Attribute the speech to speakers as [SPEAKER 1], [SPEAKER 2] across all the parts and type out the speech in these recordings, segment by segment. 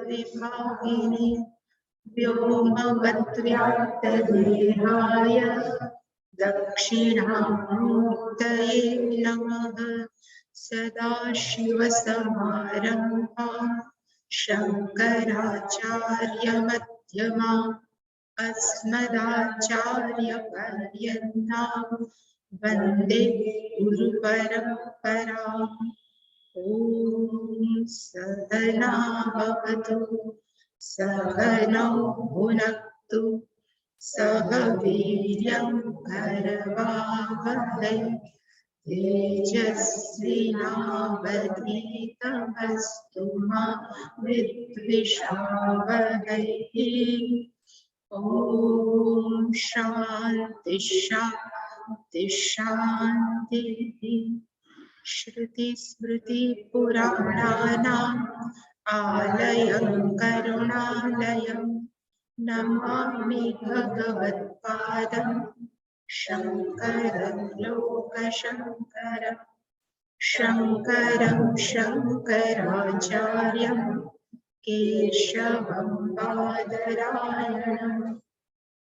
[SPEAKER 1] विभागिने व्योमवद्व्याप्तदेहाय दक्षिणामूर्तये नमः। सदाशिवसमारम्भाम् शङ्कराचार्यमध्यमाम् अस्मदाचार्यपर्यन्ताम् वन्दे गुरुपरम्पराम्। ॐ सहना भवतु सहनौ भुनक्तु सह वीर्यं करवावहै तेजस्विनावधीतमस्तु मा विद्विषावहै। ॐ शान्ति शान्ति शान्तिः। श्रुतिस्मृतिपुराणानाम् आलयं करुणालयं नमामि भगवत्पादं शङ्करं लोकशङ्करं। शङ्करं शङ्कराचार्यं केशवं बादरायणं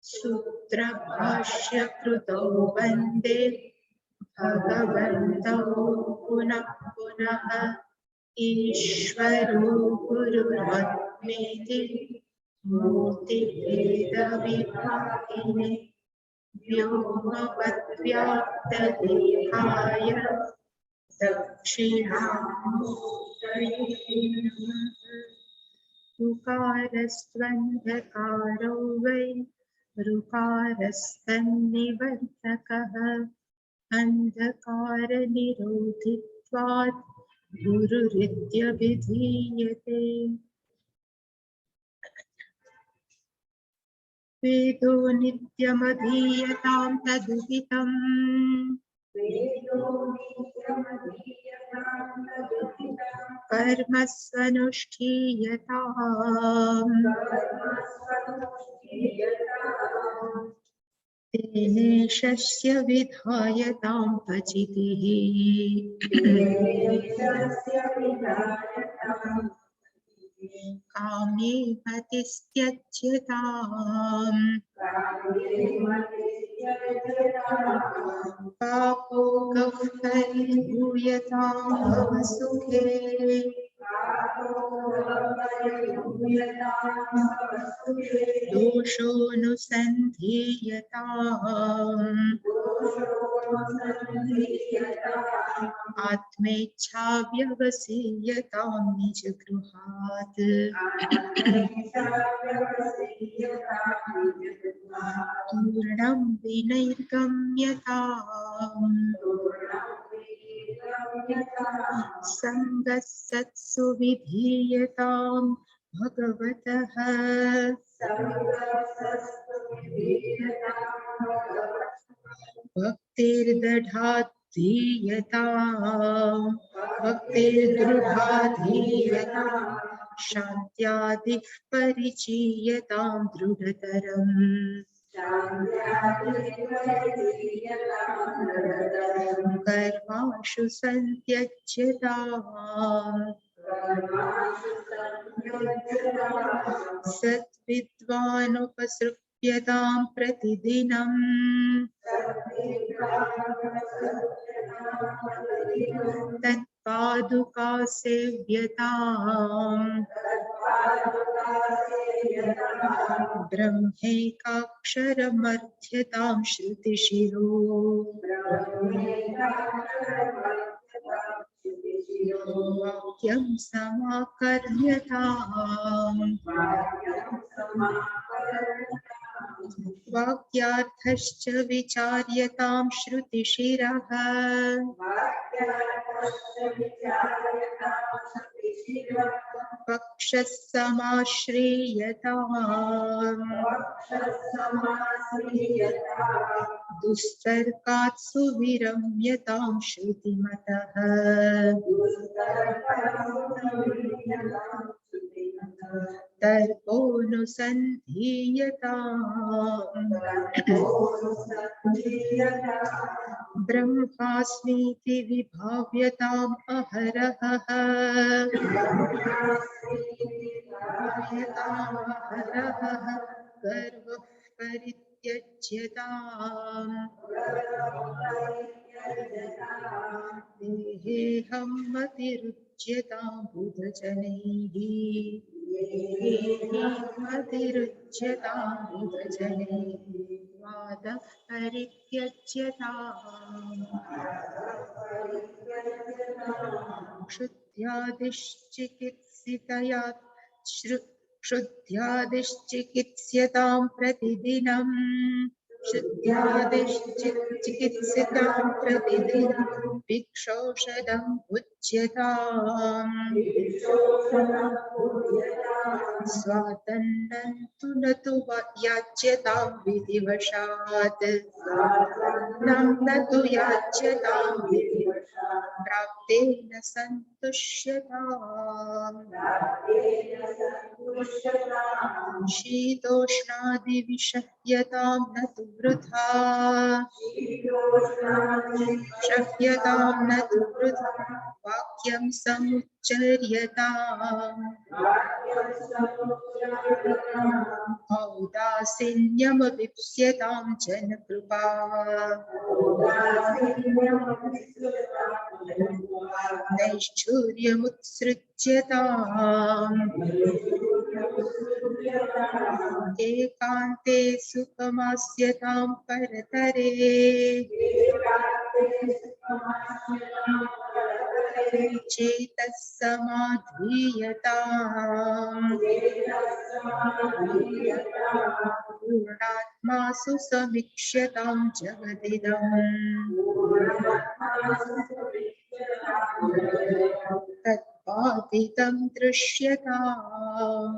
[SPEAKER 1] सूत्रभाष्यकृतौ वन्दे भगवन्तौ पुनः पुनः। ईश्वरो गुरुरात्मेति मूर्तिभेदविभागिने व्योमवद्व्याप्तदेहाय दक्षिणामूर्तये नमः। ऋकारस्त्वन्धकारो वै ऋकारस्तन्निवर्तकः अन्धकारनिरोधित्वात् गुरुरित्यभिधीयते। वेदो नित्यमधीयतां तदुदितम् कर्म स्वनुष्ठीयताम् तेनेशस्य विधायतां पचितिः काम्ये मतिस्त्यज्यताम् पापो गः परिभूयतां भवसुखे दोषोऽनुसन्धीयताम् आत्मेच्छाव्यवसीयतां निजगृहात् पूर्णं विनैर्गम्यताम् सङ्गस्सत्सु विधीयतां भगवतः भक्तिर्दृढाधीयतां शान्त्यादिः परिचीयतां दृढतरम् कर्माशु सन्त्यज्यताम् सद्विद्वानुपसृप्यतां प्रतिदिनम् तत्पादुका सेव्यताम् ब्रह्मैकाक्षरमध्यतां श्रुतिशिरो वाक्यं समाकर्ण्यताम् वाक्यार्थश्च विचार्यतां श्रुतिशिरः पक्षः समाश्रीयताम् दुस्तर्कात् सुविरम्यतां श्रुतिमतः तर्कोऽनुसन्धीयताम् ब्रह्मास्मीति विभाव्यताम् अहरहः हरः गर्वः परित्यज्यताम् देहेऽहं मतिरुच्यतां बुधजनैः मतिरुच्यतां बुधजनैः वादः परित्यज्यताम् क्षुद्यादिश्चिकित्सितया क्षुद्यादिश्चिकित्स्यतां प्रतिदिनम् क्षुद्यादिश्चिकित्सितां प्रतिदिनं भिक्षौषधं भुज्यताम् स्वातन्नं तु न तु याच्यतां विधिवशात् न तु याच्यतां विधिवशात् प्राप्तेन सन्तुष्यताम् शीतोष्णादिविषह्यतां न तु वृथा शक्यतां न तु वृथा वाक्यं समुच्चर्यताम् औदासीन्यमविप्स्यतां जनकृपा नैश्चर्यमुत्सृज्यताम् एकान्ते सुखमास्यतां परतरे चेतः समाधीयताम् पूर्णात्मासु समीक्ष्यतां जगदिदम् तद्बाधितं दृश्यताम्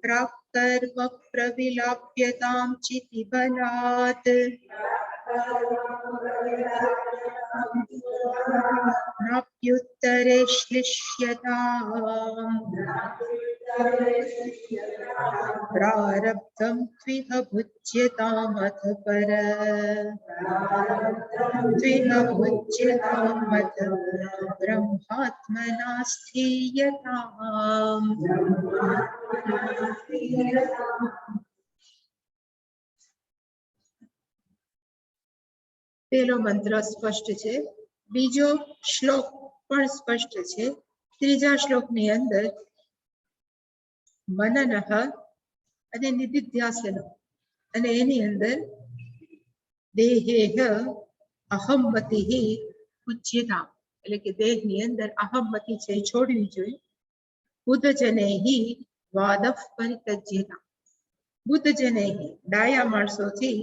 [SPEAKER 1] प्राक्कर्म प्रविलाप्यतां चितिबलात् नाप्युत्तरे श्लिष्यताम् प्रारब्धं त्विह भुज्यतामथ पर त्विह भुज्यतामथ ब्रह्मात्मना स्थीयताम् પેલો મંત્ર સ્પષ્ટ છે બીજો શ્લોક પણ સ્પષ્ટ છે ત્રીજા શ્લોકની અંદર મનનઃ અને નિધિધ્યાસન અને એની અંદર દેહેહ અહમમતિઃ ઉચ્યતામ એટલે કે દેહની અંદર અહમમતિ છે છોડવી જોઈએ બુદ્ધજનૈઃ વાદઃ પરિત્યજ્યતામ બુદ્ધજનૈઃ ડાયા માણસોથી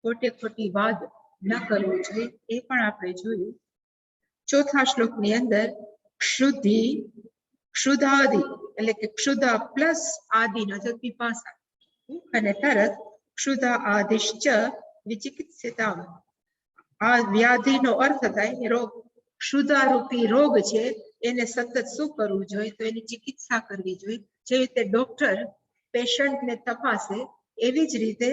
[SPEAKER 1] ખોટે ખોટી વાદ ન કરવું જોઈએ એ પણ આપણે જોયું ચોથા શ્લોકની અંદર ક્ષુધિ ક્ષુધાદિ એટલે કે ક્ષુધા પ્લસ આદિનો છે પીપાસા અને તરત ક્ષુધા આદિશ્ચ વિચિકિત્સિતામ આ વ્યાધિનો અર્થ થાય રોગ ક્ષુધારૂપી રોગ છે એને સતત શું કરવું જોઈએ તો એની ચિકિત્સા કરવી જોઈએ જેવી રીતે ડોક્ટર પેશન્ટને તપાસે એવી જ રીતે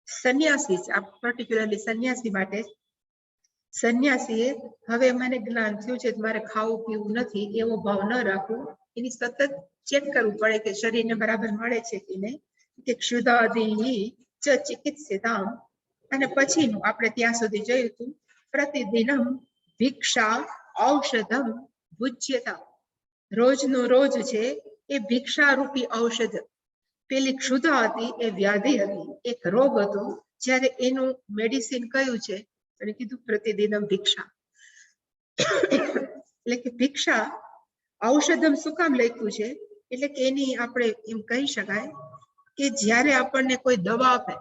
[SPEAKER 1] સંન્યાસી છે આ પર્ટિક્યુલરલી સંન્યાસી માટે સંન્યાસીએ હવે મને જ્ઞાન થયું છે મારે ખાવું પીવું નથી એવો ભાવ ન રાખવો એની સતત ચેક કરવું પડે કે શરીરને બરાબર મળે છે કે નહીં કે ક્ષુધાદિ ચ ચિકિત્સિતામ અને પછીનું આપણે ત્યાં સુધી જોયું હતું પ્રતિદિનમ ભિક્ષા ઔષધમ ભુજ્યતા રોજનું રોજ છે એ ભિક્ષારૂપી ઔષધ પેલી ક્ષુધા હતી એ વ્યાધિ હતી એક રોગ હતો જ્યારે એનું મેડિસિન કયું છે અને કીધું પ્રતિદિનમ ભિક્ષા એટલે કે ભિક્ષા ઔષધમ શું કામ લખ્યું છે એટલે કે એની આપણે એમ કહી શકાય કે જ્યારે આપણને કોઈ દવા આપે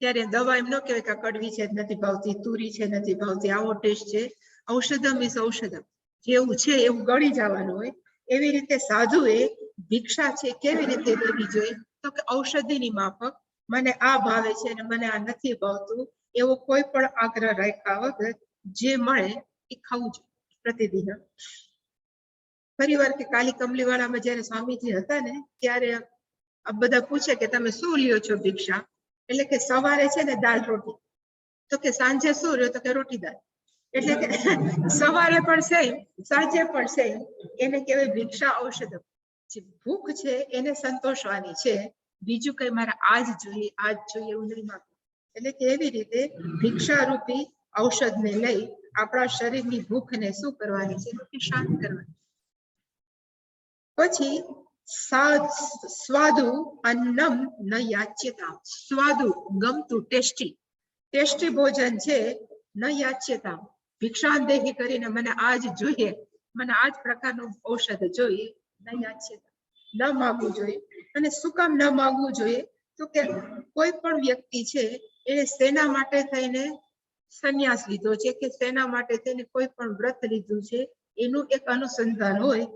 [SPEAKER 1] ત્યારે દવા એમ ન કહેવાય કે કડવી છે નથી ભાવતી તુરી છે નથી ભાવતી આવો ટેસ્ટ છે ઔષધમ ઇઝ ઔષધમ જેવું છે એવું ગળી જવાનું હોય એવી રીતે સાધુએ ભિક્ષા છે કેવી રીતે લેવી જોઈએ તો કે ઔષધિની માફક મને આ ભાવે છે અને મને આ નથી ભાવતું એવો કોઈ પણ આગ્રહ રાખ્યા વગર જે મળે એ ખાવું જોઈએ પ્રતિદિન ફરીવાર કે કાલી કમલી વાળામાં જયારે સ્વામીજી હતા ને ત્યારે આ બધા પૂછે કે તમે શું લ્યો છો ભિક્ષા એટલે કે સવારે છે ને દાળ રોટી તો કે સાંજે શું રહ્યો તો કે રોટી દાળ એટલે કે સવારે પણ સેમ, સાંજે પણ સેમ, એને કહેવાય ભિક્ષા ઔષધમ. જે ભૂખ છે એને સંતોષવાની છે, બીજું કઈ મારે આજ જોઈએ એવું નહીં માંગવું. એટલે કે એવી રીતે ભિક્ષારૂપી ઔષધને લઈ આપણા શરીરની ભૂખને શું કરવાની છે કે શાંત કરવાની. પછી સ્વાદુ અન્નમ ન યાચ્યતા. સ્વાદુ ગમતું, ટેસ્ટી ભોજન છે, ન યાચ્યતા ભિક્ષાંદેહી કરીને મને આજ જોઈએ, મને આજ પ્રકારનું ઔષધ જોઈએ, ન યાચ્યતા ન માગવું જોઈએ. અને શું કામ ન માગવું જોઈએ? તો કે કોઈ પણ વ્યક્તિ છે એને સેના માટે થઈને સંન્યાસ લીધો છે કે સેના માટે થઈને કોઈ પણ વ્રત લીધું છે, એનું એક અનુસંધાન હોય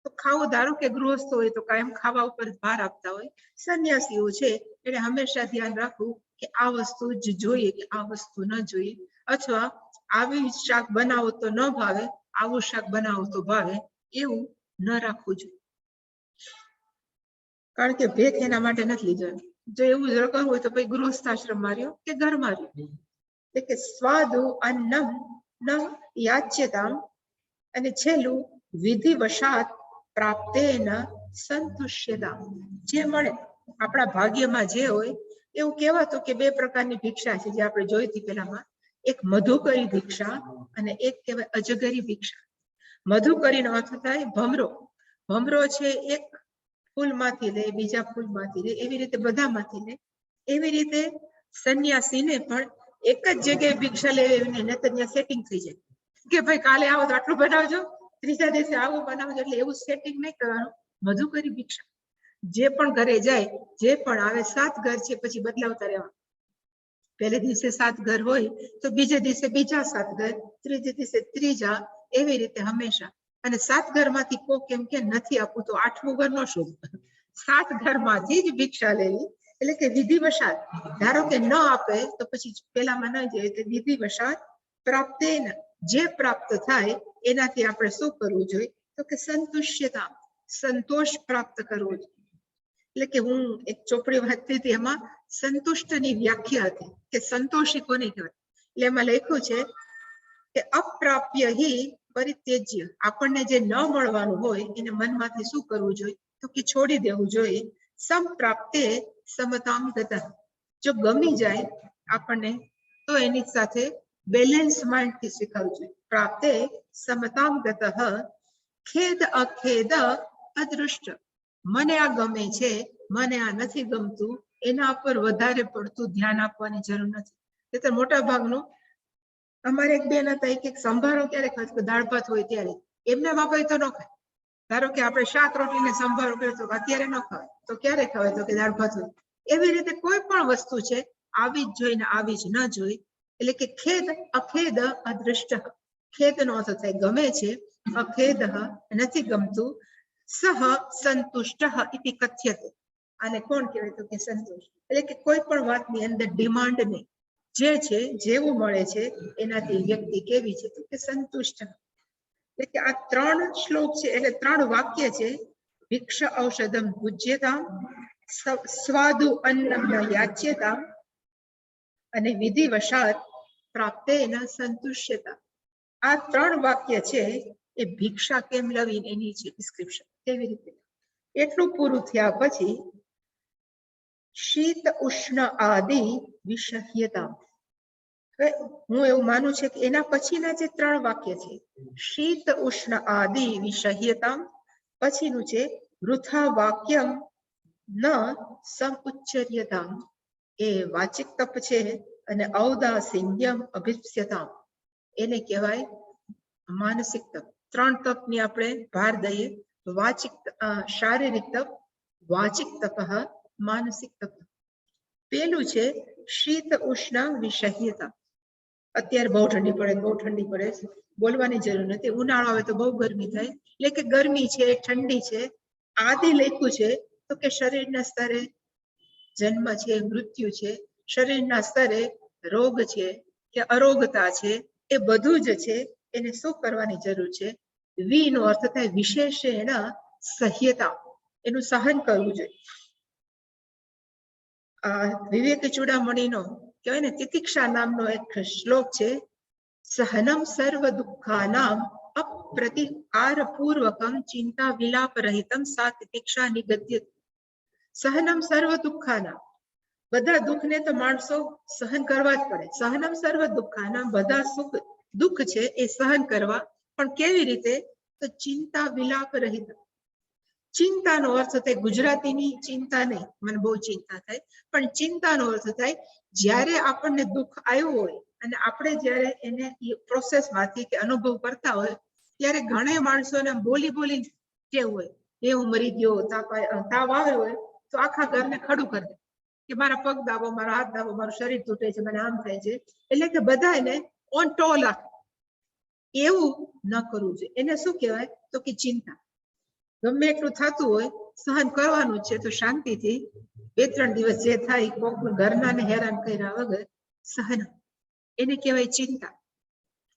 [SPEAKER 1] તો ખાવું, ધારો કે ગૃહસ્થ હોય તો કાયમ ખાવા ઉપર ભાર આપતા હોય, સંન્યાસીઓ છે એને હંમેશા ધ્યાન રાખવું કે આ વસ્તુ જ જોઈએ કે આ વસ્તુ ન જોઈએ, અથવા આવી શાક બનાવો તો ન ભાવે, આવું શાક બનાવો તો ભાવે, એવું ન રાખવું જોઈએ. કારણ કે ભેખ એના માટે નથી લીધો. જો એવું જ કરવું હોય તો પછી ગૃહસ્થાશ્રમમાં રહ્યો કે ઘરમાં રહ્યો. એટલે કે સ્વાદુ અન્નમ ન યાચ્યતામ. અને છેલ્લું વિધિવશાત પ્રાપ્તેન સંતુષ્યતા. જે મળે આપણા ભાગ્યમાં જે હોય એવું કહેવાતું કે બે પ્રકારની ભિક્ષા છે જે આપણે જોઈ હતી પેલામાં, એક મધુકરી ભિક્ષા અને એક કહેવાય અજગરી ભિક્ષા. મધુકરીનો અર્થ થાય ભમરો. ભમરો છે એક ફૂલમાંથી લે, બીજા ફૂલમાંથી લે, એવી રીતે બધામાંથી લે. એવી રીતે સંન્યાસીને પણ એક જ જગ્યાએ ભિક્ષા લેવી ને તો ત્યાં સેટિંગ થઈ જાય કે ભાઈ કાલે આવો તો આટલું બનાવજો, ત્રીજા દિવસે આવું બનાવજો, એટલે એવું સેટિંગ નહીં કરવાનું. મધુકરી ભિક્ષા. જે પણ ઘરે જાય, જે પણ આવે, 7 ઘર છે પછી બદલાવતા રહેવા. પહેલે દિવસે 7 ઘર હોય તો બીજે દિવસે બીજા 7 ઘર, ત્રીજે દિવસે ત્રીજા, એવી રીતે હંમેશા. અને 7 ઘરમાંથી કોક એમ કે નથી આપવું તો 8મું ઘર ન શોધ. 7 ઘરમાંથી જ ભિક્ષા લેવી. એટલે કે વિધિવશાત, ધારો કે ન આપે તો પછી પેલામાં ન જાય, એટલે વિધિવશાત પ્રાપ્તેન, જે પ્રાપ્ત થાય એનાથી આપણે શું કરવું જોઈએ તો કે સંતુષ્યતા, સંતોષ પ્રાપ્ત કરવો જોઈએ. એટલે કે હું એક ચોપડી વાંચતી હતી, એમાં સંતુષ્ટની વ્યાખ્યા હતી કે સંતોષી કોને કહેવાય. એટલે એમાં લખ્યું છે કે અપ્રાપ્ય હિ પરિત્યજ્ય. આપણને જે ન મળવાનું હોય એને મનમાંથી શું કરવું જોઈએ તો કે છોડી દેવું જોઈએ. સંપ્રાપ્તે સમતામ ગતઃ. જો ગમી જાય આપણને તો એની સાથે બેલેન્સ માઇન્ડથી સ્વીકારવું જોઈએ. પ્રાપ્તે સમતામ ગતઃ ખેદ અખેદ અદૃષ્ટ. મને આ ગમે છે, મને આ નથી ગમતું, એના પર વધારે પડતું ધ્યાન આપવાની જરૂર નથી. એ તો મોટા ભાગનું, અમારે એક બેન હતા, એક સંભારો ક્યારે ખાય, દાળ ભાત હોય ત્યારે, એમને આપે તો ન ખાય. ધારો કે આપણે શાક રોટલી ને સંભારો કર્યો તો અત્યારે ન ખાય તો ક્યારે ખવાય તો કે દાળ ભાત હોય. એવી રીતે કોઈ પણ વસ્તુ છે આવી જ જોઈને આવી જ ન જોઈ. એટલે કે ખેદ અખેદ અદૃષ્ટ. ખેદ નો અર્થ થાય ગમે છે, અખેદ નથી ગમતું, સહ સંતુષ્ટ ઇતિ કથ્યતે. આને કોણ કહેવાય તો કે સંતોષ. એટલે કે કોઈ પણ વાતની અંદર ડિમાન્ડ નહીં, જે છે જેવું મળે છે એનાથી વ્યક્તિ કેવી છે તો કે સંતુષ્ટ. એટલે કે આ 3 શ્લોક છે, એટલે 3 વાક્ય છે. ભિક્ષ ઔષધમ ભુજ્યતામ, સ્વાદુ અન્નમ ન યાચ્યતામ, અને વિધિવશાત પ્રાપ્તેન સંતુષ્યતા. આ 3 વાક્ય છે એ ભિક્ષા કેમ લેવી એની છે ડિસ્ક્રિપ્શન. કેવી રીતે એટલું પૂરું થયા પછી શીત ઉષ્ણ આદિ વિષહ્યતા. હું એવું માનું છું કે એના પછીના જે 3 વાક્ય છે, શીત ઉષ્ણ આદિ વિષહ્યતા, પછીનું છે વૃથા વાક્યમ ન સમુચ્ચર્યતા. એ વાચિક તપ છે. અને ઔદાસીન્યમ અભિપ્સ્યતા, એને કહેવાય માનસિક તપ. 3 તપની આપણે ભાર દઈએ. વાચિક, શારીરિક તપ, વાચિક તપ, માનસિક તપ. પેલું છે શીત ઉષ્ણ વિષહ્યતા. અત્યારે બહુ ઠંડી પડે છે, બોલવાની જરૂર નથી. ઉનાળો આવે તો બહુ ગરમી થાય, એટલે કે ગરમી છે, ઠંડી છે. આદિ લખ્યું છે તો કે શરીરના સ્તરે જન્મ છે, મૃત્યુ છે, શરીરના સ્તરે રોગ છે કે અરોગતા છે, એ બધું જ છે. એને શું કરવાની જરૂર છે? વી નો અર્થ થાય વિશેષેણ સહ્યતા, એનું સહન કરવું જોઈએ. વિવેક ચૂડામણીનો કહેવાય ને તિતિક્ષા નામનો એક શ્લોક છે સહનમ સર્વ દુઃખાનામ અપ્રતિકાર પૂર્વકમ ચિંતા વિલાપ રહિતમ સા તિતિક્ષા નિગદ્ય. સહનમ સર્વ દુઃખાનામ, બધા દુઃખને તો માણસો સહન કરવા જ પડે. સહનમ સર્વ દુઃખાનામ, બધા સુખ દુઃખ છે એ સહન કરવા, પણ કેવી રીતે? તો ચિંતા વિલાપ રહિત. ચિંતાનો અર્થ થાય ગુજરાતીની ચિંતા નહીં, મને બહુ ચિંતા થાય, પણ ચિંતાનો અર્થ થાય જ્યારે આપણને દુઃખ આવ્યું હોય અને આપણે જ્યારે એને પ્રોસેસમાંથી કે અનુભવ કરતા હોય ત્યારે ઘણા માણસોને બોલી બોલી કેવું હોય, એ હું મરી ગયો, તાવ આવ્યો હોય તો આખા ઘરને ખડું કરી દે કે મારા પગ દાબો, મારા હાથ દાબો, મારું શરીર તૂટે છે, મને આમ થાય છે. એટલે કે બધા એને ઓન ટોલ રાખે. એવું ન કરવું જોઈએ. એને શું કહેવાય? તો કે ચિંતા. ગમે એટલું થતું હોય સહન કરવાનું છે, તો શાંતિથી 2-3 દિવસ જે થાય કોક ઘરનાને હેરાન કર્યા વગર સહન, એને કહેવાય ચિંતા.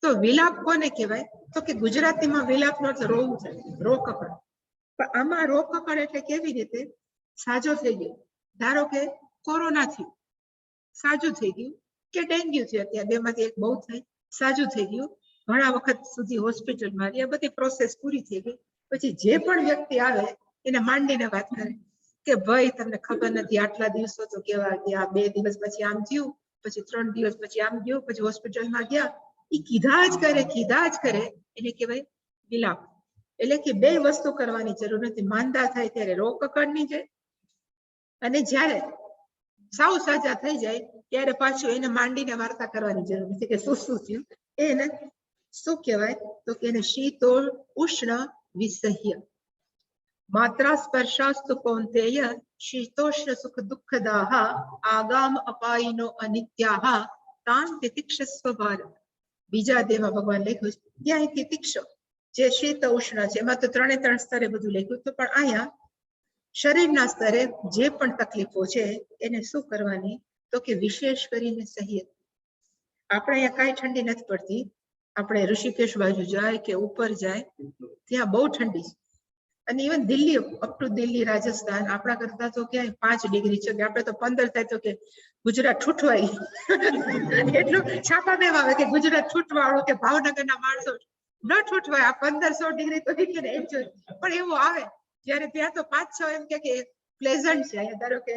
[SPEAKER 1] તો વિલાપ કોને કહેવાય? તો કે ગુજરાતીમાં વિલાપનો અર્થ રોવું થાય, રોકકળ. પણ આમાં રોકકળ એટલે કેવી રીતે? સાજો થઈ ગયો, ધારો કે કોરોના થયું, સાજું થઈ ગયું, કે ડેન્ગ્યુ થયું, અત્યારે બેમાંથી એક બહુ થાય, સાજું થઈ ગયું, ઘણા વખત સુધી હોસ્પિટલમાં રહી, આ બધી પ્રોસેસ પૂરી થઈ ગઈ. પછી જે પણ વ્યક્તિ આવે એને માંડીને વાત કરે કે ભાઈ તમને ખબર નથી, આટલા દિવસો તો કેવા ગયા, 2 દિવસ પછી આમ થયું, પછી 3 દિવસ પછી આમ ગયું, પછી હોસ્પિટલમાં ગયા. એ કીધા જ કરે, એને કહેવાય વિલાપ. એટલે કે 2 વસ્તુ કરવાની જરૂર નથી. માંદા થાય ત્યારે રોકકળની જાય, અને જ્યારે સાવ સાજા થઈ જાય ત્યારે પાછું એને માંડીને વાર્તા કરવાની જરૂર નથી કે શું શું થયું. એને શું કહેવાય? તો કે એને શીતોળ ઉષ્ણ વિસહ્ય. માત્રા સ્પર્શાસ્તુ કૌંતેય શીતોષ્ણ સુખ દુઃખદાહ આગામ અપાયિનો અનિત્યાહ તાન તિતિક્ષસ્વ ભારત. બીજા દેવા ભગવાન લખ્યું છે ત્યાં તિતિક્ષ જે શીત ઉષ્ણ છે એમાં તો 3 સ્તરે બધું લખ્યું હતું, પણ અહીંયા શરીરના સ્તરે જે પણ તકલીફો છે એને શું કરવાની? તો કે વિશેષ કરીને સહ્ય. આપણે અહીંયા કાંઈ ઠંડી નથી પડતી. આપણે ઋષિકેશ બાજુ જાય કે ઉપર જાય ત્યાં બહુ ઠંડી છે, અને even Delhi, up to Delhi, Rajasthan આપણા કરતા તો ક્યાંય 5 ડિગ્રી છે, કે આપણે તો 15 થાય તો કે ગુજરાત ઠૂઠવાય. એટલું છાપા દેવા આવે કે ગુજરાત ઠૂઠવાળું, કે ભાવનગરના માણસો ન ઠૂઠવાય. આ 1500 ડિગ્રી તો પણ એવું આવે જયારે ત્યાં તો 5-6 એમ કે પ્લેઝન્ટ છે. અહીંયા ધારો કે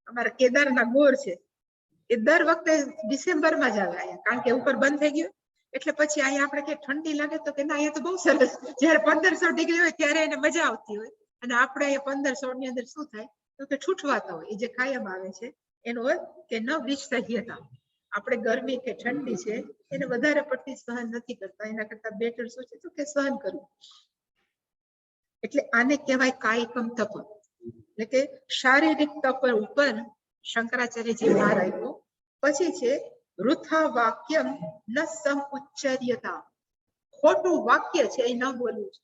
[SPEAKER 1] અમારા કેદારના ગોર છે, એ દર વખતે ડિસેમ્બરમાં જ આવે અહીંયા, કારણ કે ઉપર બંધ થઈ ગયું. એટલે પછી અહીંયા આપણે કે ઠંડી લાગે તો કે ના, અહીંયા તો બહુ સરસ. જયારે 1500 ડિગ્રી હોય ત્યારે એને મજા આવતી હોય, અને આપણે અહીંયા 1500 ની અંદર શું થાય? તો કે ઠૂઠવાતા હોય. એ જે કાયમ આવે છે એનો અર્થ કે ન વિસહ્યતા. આપણે ગરમી કે ઠંડી છે એને વધારે પડતી સહન નથી કરતા, એના કરતા બેટર શું છે? તો કે સહન કરવું. એટલે આને કહેવાય કાયકમ તપ. એટલે કે શારીરિક તપ ઉપર શંકરાચાર્યજી ભાર આપ્યો. પછી છે વૃથા વાક્યમ ન સમુચ્ચર્યતા. ખોટું વાક્ય છે એ ન બોલવું છે,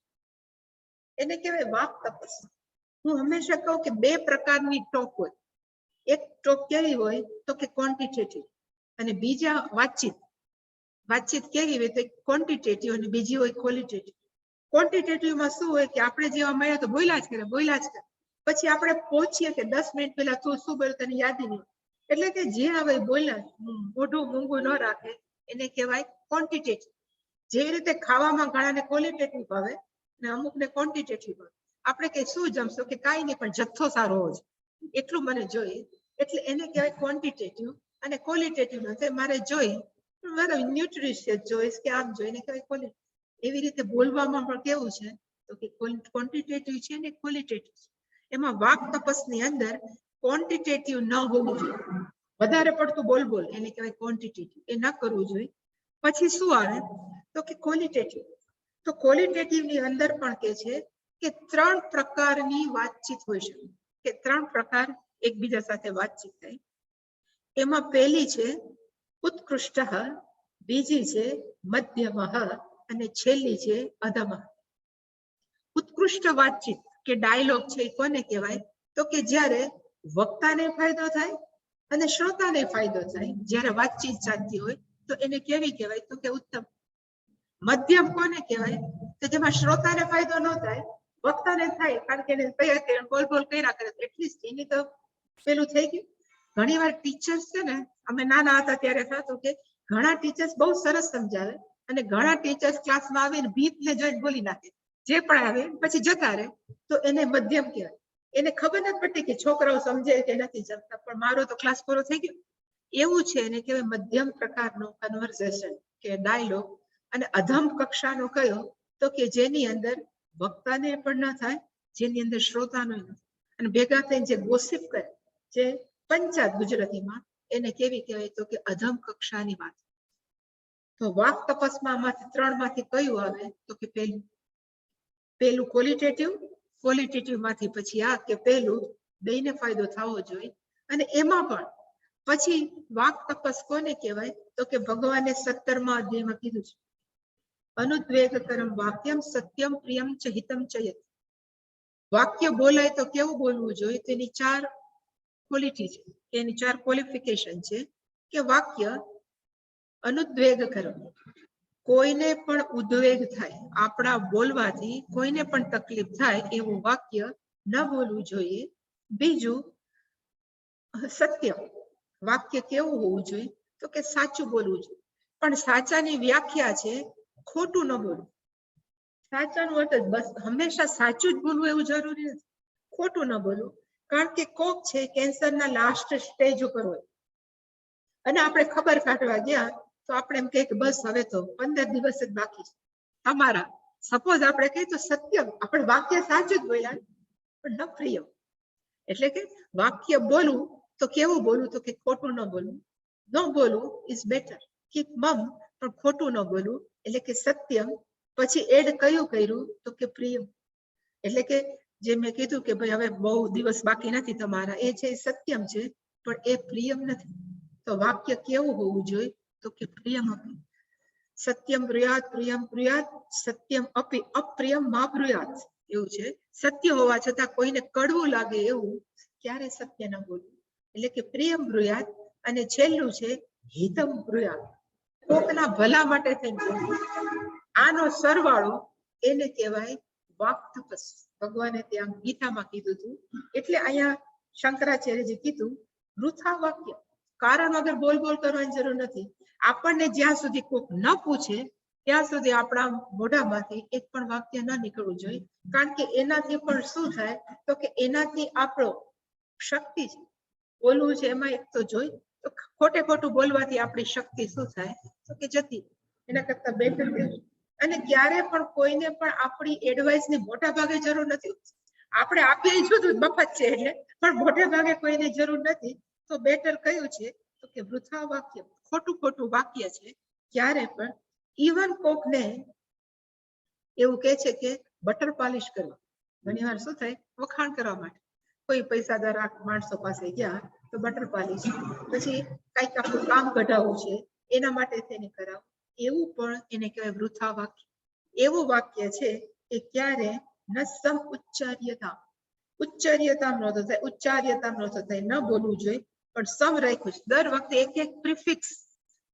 [SPEAKER 1] એને કહેવાય વાક તપસ્યા. હું હંમેશા કહું કે 2 પ્રકારની ટોક હોય. એક ટોક કેવી હોય? તો કે ક્વોન્ટિટેટિવ, અને બીજા વાતચીત. વાતચીત કેવી હોય? તો ક્વોન્ટિટેટિવ, અને બીજી હોય ક્વોલિટેટિવ. ક્વોન્ટિટેટિવમાં શું હોય કે આપણે જેવા મળ્યા તો બોલ્યા જ કરે. પછી આપણે પહોંચીએ કે 10 મિનિટ પહેલા તું શું બોલ્યો તને યાદ નહીં. એટલે કે જે આવે બોલ્યા, મોઢું મૂંગું ન રાખે, એને કહેવાય ક્વોન્ટિટેટિવ. જે રીતે ખાવામાં ઘણાને ક્વોલિટેટિવ ભાવે અને અમુકને ક્વોન્ટિટેટિવ ભાવે. આપણે કે શું જમશો? કે કાંઈ નહીં, પણ જથ્થો સારો હોવો જોઈએ, એટલું મને જોઈએ. એટલે એને કહેવાય ક્વોન્ટિટેટિવ. અને ક્વોલિટેટિવ નથી મારે જોઈ, મારે ન્યુટ્રિશિયસ જોઈશ કે આમ જોઈને કહેવાય ક્વોલિટી. એવી રીતે બોલવામાં પણ કેવું છે? તો કે ક્વોન્ટિટેટિવ છે ને ક્વોલિટેટિવ છે. એમાં વાક તપસની અંદર ક્વોન્ટિટેટિવ ન હોવું જોઈએ. વધારે પડતું બોલ એને કહેવાય ક્વોન્ટિટેટિવ. એ ન કરવું જોઈએ. પછી શું આવે? તો કે ક્વોલિટેટિવ. તો ક્વોલિટેટિવ ની અંદર પણ કે છે કે 3 પ્રકારની વાતચીત હોય છે, કે 3 પ્રકાર એકબીજા સાથે વાતચીત થાય. એમાં પહેલી છે ઉત્કૃષ્ટ, બીજી છે મધ્યમ, અને છેલ્લી છે અધમ. ઉત્કૃષ્ટ વાતચીત કે ડાયલોગ છે એ કોને કહેવાય? તો કે જ્યારે વક્તાને ફાયદો થાય અને શ્રોતાને ફાયદો થાય, જ્યારે વાતચીત ચાલતી હોય તો એને કેવી કહેવાય? તો કે ઉત્તમ. મધ્યમ કોને કહેવાય? તો જેમાં શ્રોતાને ફાયદો ન થાય, વક્તાને થાય, કારણ કે એને બોલ કર્યા કરે, એટલીસ્ટ એની તો પેલું થઈ ગયું. ઘણી વાર ટીચર્સ છે ને, અમે નાના હતા ત્યારે થતું કે ઘણા ટીચર્સ બહુ સરસ સમજાવે, અને ઘણા ટીચર્સ ક્લાસમાં આવીને ભીતને જોઈને બોલી નાખે, જે પણ આવે પછી જતા રહે, તો એને મધ્યમ કહેવાય. એને ખબર નથી પડતી કે છોકરાઓ સમજે કે નથી સમજતા, પણ મારો તો ક્લાસ પૂરો થઈ ગયો. એવું છે એને કહેવાય મધ્યમ પ્રકારનો કન્વર્સેશન કે ડાયલોગ. અને અધમ કક્ષાનો કયો તો કે જેની અંદર વક્તાને પણ ન થાય, જેની અંદર શ્રોતાનો ન થાય, અને ભેગા થઈને જે ગોસિપ કરે, જે પંચાયત ગુજરાતીમાં, એને કેવી કહેવાય તો કે અધમ કક્ષાની વાત. તો વાક તપસ્માં આમાંથી ત્રણમાંથી કયું આવે તો કે પેલું ક્વોલિટેટિવ માંથી પછી આ કે પેલું બેયને ફાયદો થવો જોઈએ. અને એમાં પણ પછી વાક તપસ કોને કહેવાય તો કે ભગવાને 17મા અધ્યાયમાં કીધું છે, અનુદ્વેગકરમ વાક્યમ સત્યમ પ્રિયમ ચ હિતમ ચ યત. વાક્ય બોલાય તો કેવું બોલવું જોઈએ, તેની 4 ક્વોલિટી છે, એની 4 ક્વોલિફિકેશન છે કે વાક્ય અનુદ્વેગકરમ, કોઈને પણ ઉદ્વેગ થાય, આપણા બોલવાથી કોઈને પણ તકલીફ થાય એવું વાક્ય ન બોલવું જોઈએ. બીજું સત્ય, વાક્ય કેવું હોવું જોઈએ તો કે સાચું બોલવું જોઈએ, પણ સાચાની વ્યાખ્યા છે ખોટું ન બોલવું. સાચાનો અર્થ જ બસ હંમેશા સાચું જ બોલવું એવું જરૂરી નથી, ખોટું ન બોલવું. કારણ કે કોક છે કેન્સરના લાસ્ટ સ્ટેજ ઉપર હોય અને આપણે ખબર કાઢવા ગયા તો આપણે એમ કહીએ કે બસ હવે તો 15 દિવસ જ બાકી છે તમારા. સપોઝ આપણે કહીએ તો સત્ય, આપણે વાક્ય સાચું જ બોલ્યા પણ ન પ્રિય. એટલે કે વાક્ય બોલવું તો કેવું બોલવું તો કે ખોટું ન બોલવું. ન બોલવું ઇઝ બેટર, કીપ મમ, પણ ખોટું ન બોલવું એટલે કે સત્યમ. પછી એડ કયું કર્યું તો કે પ્રિયમ. એટલે કે જે મેં કીધું કે ભાઈ હવે બહુ દિવસ બાકી નથી તમારા, એ છે સત્યમ છે, પણ એ પ્રિયમ નથી. તો વાક્ય કેવું હોવું જોઈએ તો કે પ્રિયમ અપી. સત્યમ બ્રુયાત પ્રિયમ બ્રુયાત, સત્યમ અપી અપ્રિયમ મા બ્રુયાત. એવું છે, સત્ય હોવા છતાં કોઈને કડવું લાગે એવું ક્યારે સત્ય ન બોલવું, એટલે કે પ્રિયમ બ્રુયાત. અને છેલ્લું છે હિતમ બ્રુયાત, કોકના ભલા માટે થઈને બોલવું. આનો સરવાળો એને કહેવાય વાક તપસ. ભગવાને ત્યાં ગીતામાં કીધું હતું, એટલે અહીંયા શંકરાચાર્યજી કીધું વૃથા વાક્ય, કારણ વગર બોલ બોલ કરવાની જરૂર નથી. આપણને જ્યાં સુધી કોક ન પૂછે ત્યાં સુધી આપણા મોઢામાંથી એક પણ વાક્ય ન નીકળવું જોઈએ. કારણ કે એનાથી પણ શું થાય તો કે એનાથી આપણો શક્તિ છે બોલવું છે એમાં એક તો જોઈ, તો ખોટે ખોટું બોલવાથી આપણી શક્તિ શું થાય તો કે જતી. એના કરતા બેટર. અને ક્યારે પણ કોઈને પણ આપણી એડવાઇસની મોટા ભાગે જરૂર નથી. આપણે આપીએ છું મફત છે એટલે, પણ મોટે ભાગે કોઈને જરૂર નથી. તો બેટર કયું છે તો કે વૃથા વાક્ય, ખોટું વાક્ય છે. ક્યારે પણ ઇવન કોકને એવું કહે છે કે બટર પાલિશ કરવા, ઘણી વાર શું થાય વખાણ કરવા માટે કોઈ પૈસાદાર માણસો પાસે ગયા તો બટર પાલિશ, પછી કઈક આપણું કામ કઢાવવું છે એના માટે તેને કરાવ, એવું પણ એને કહેવાય વૃથા વાક્ય. એવું વાક્ય છે કે ક્યારે ન સમ ઉચ્ચાર્યતા નહોતો થાય, ઉચ્ચાર્યતા નહોતો થાય, ન બોલવું જોઈએ, પણ સમ રાખ્યું છે. દર વખતે એક પ્રિફિક્સ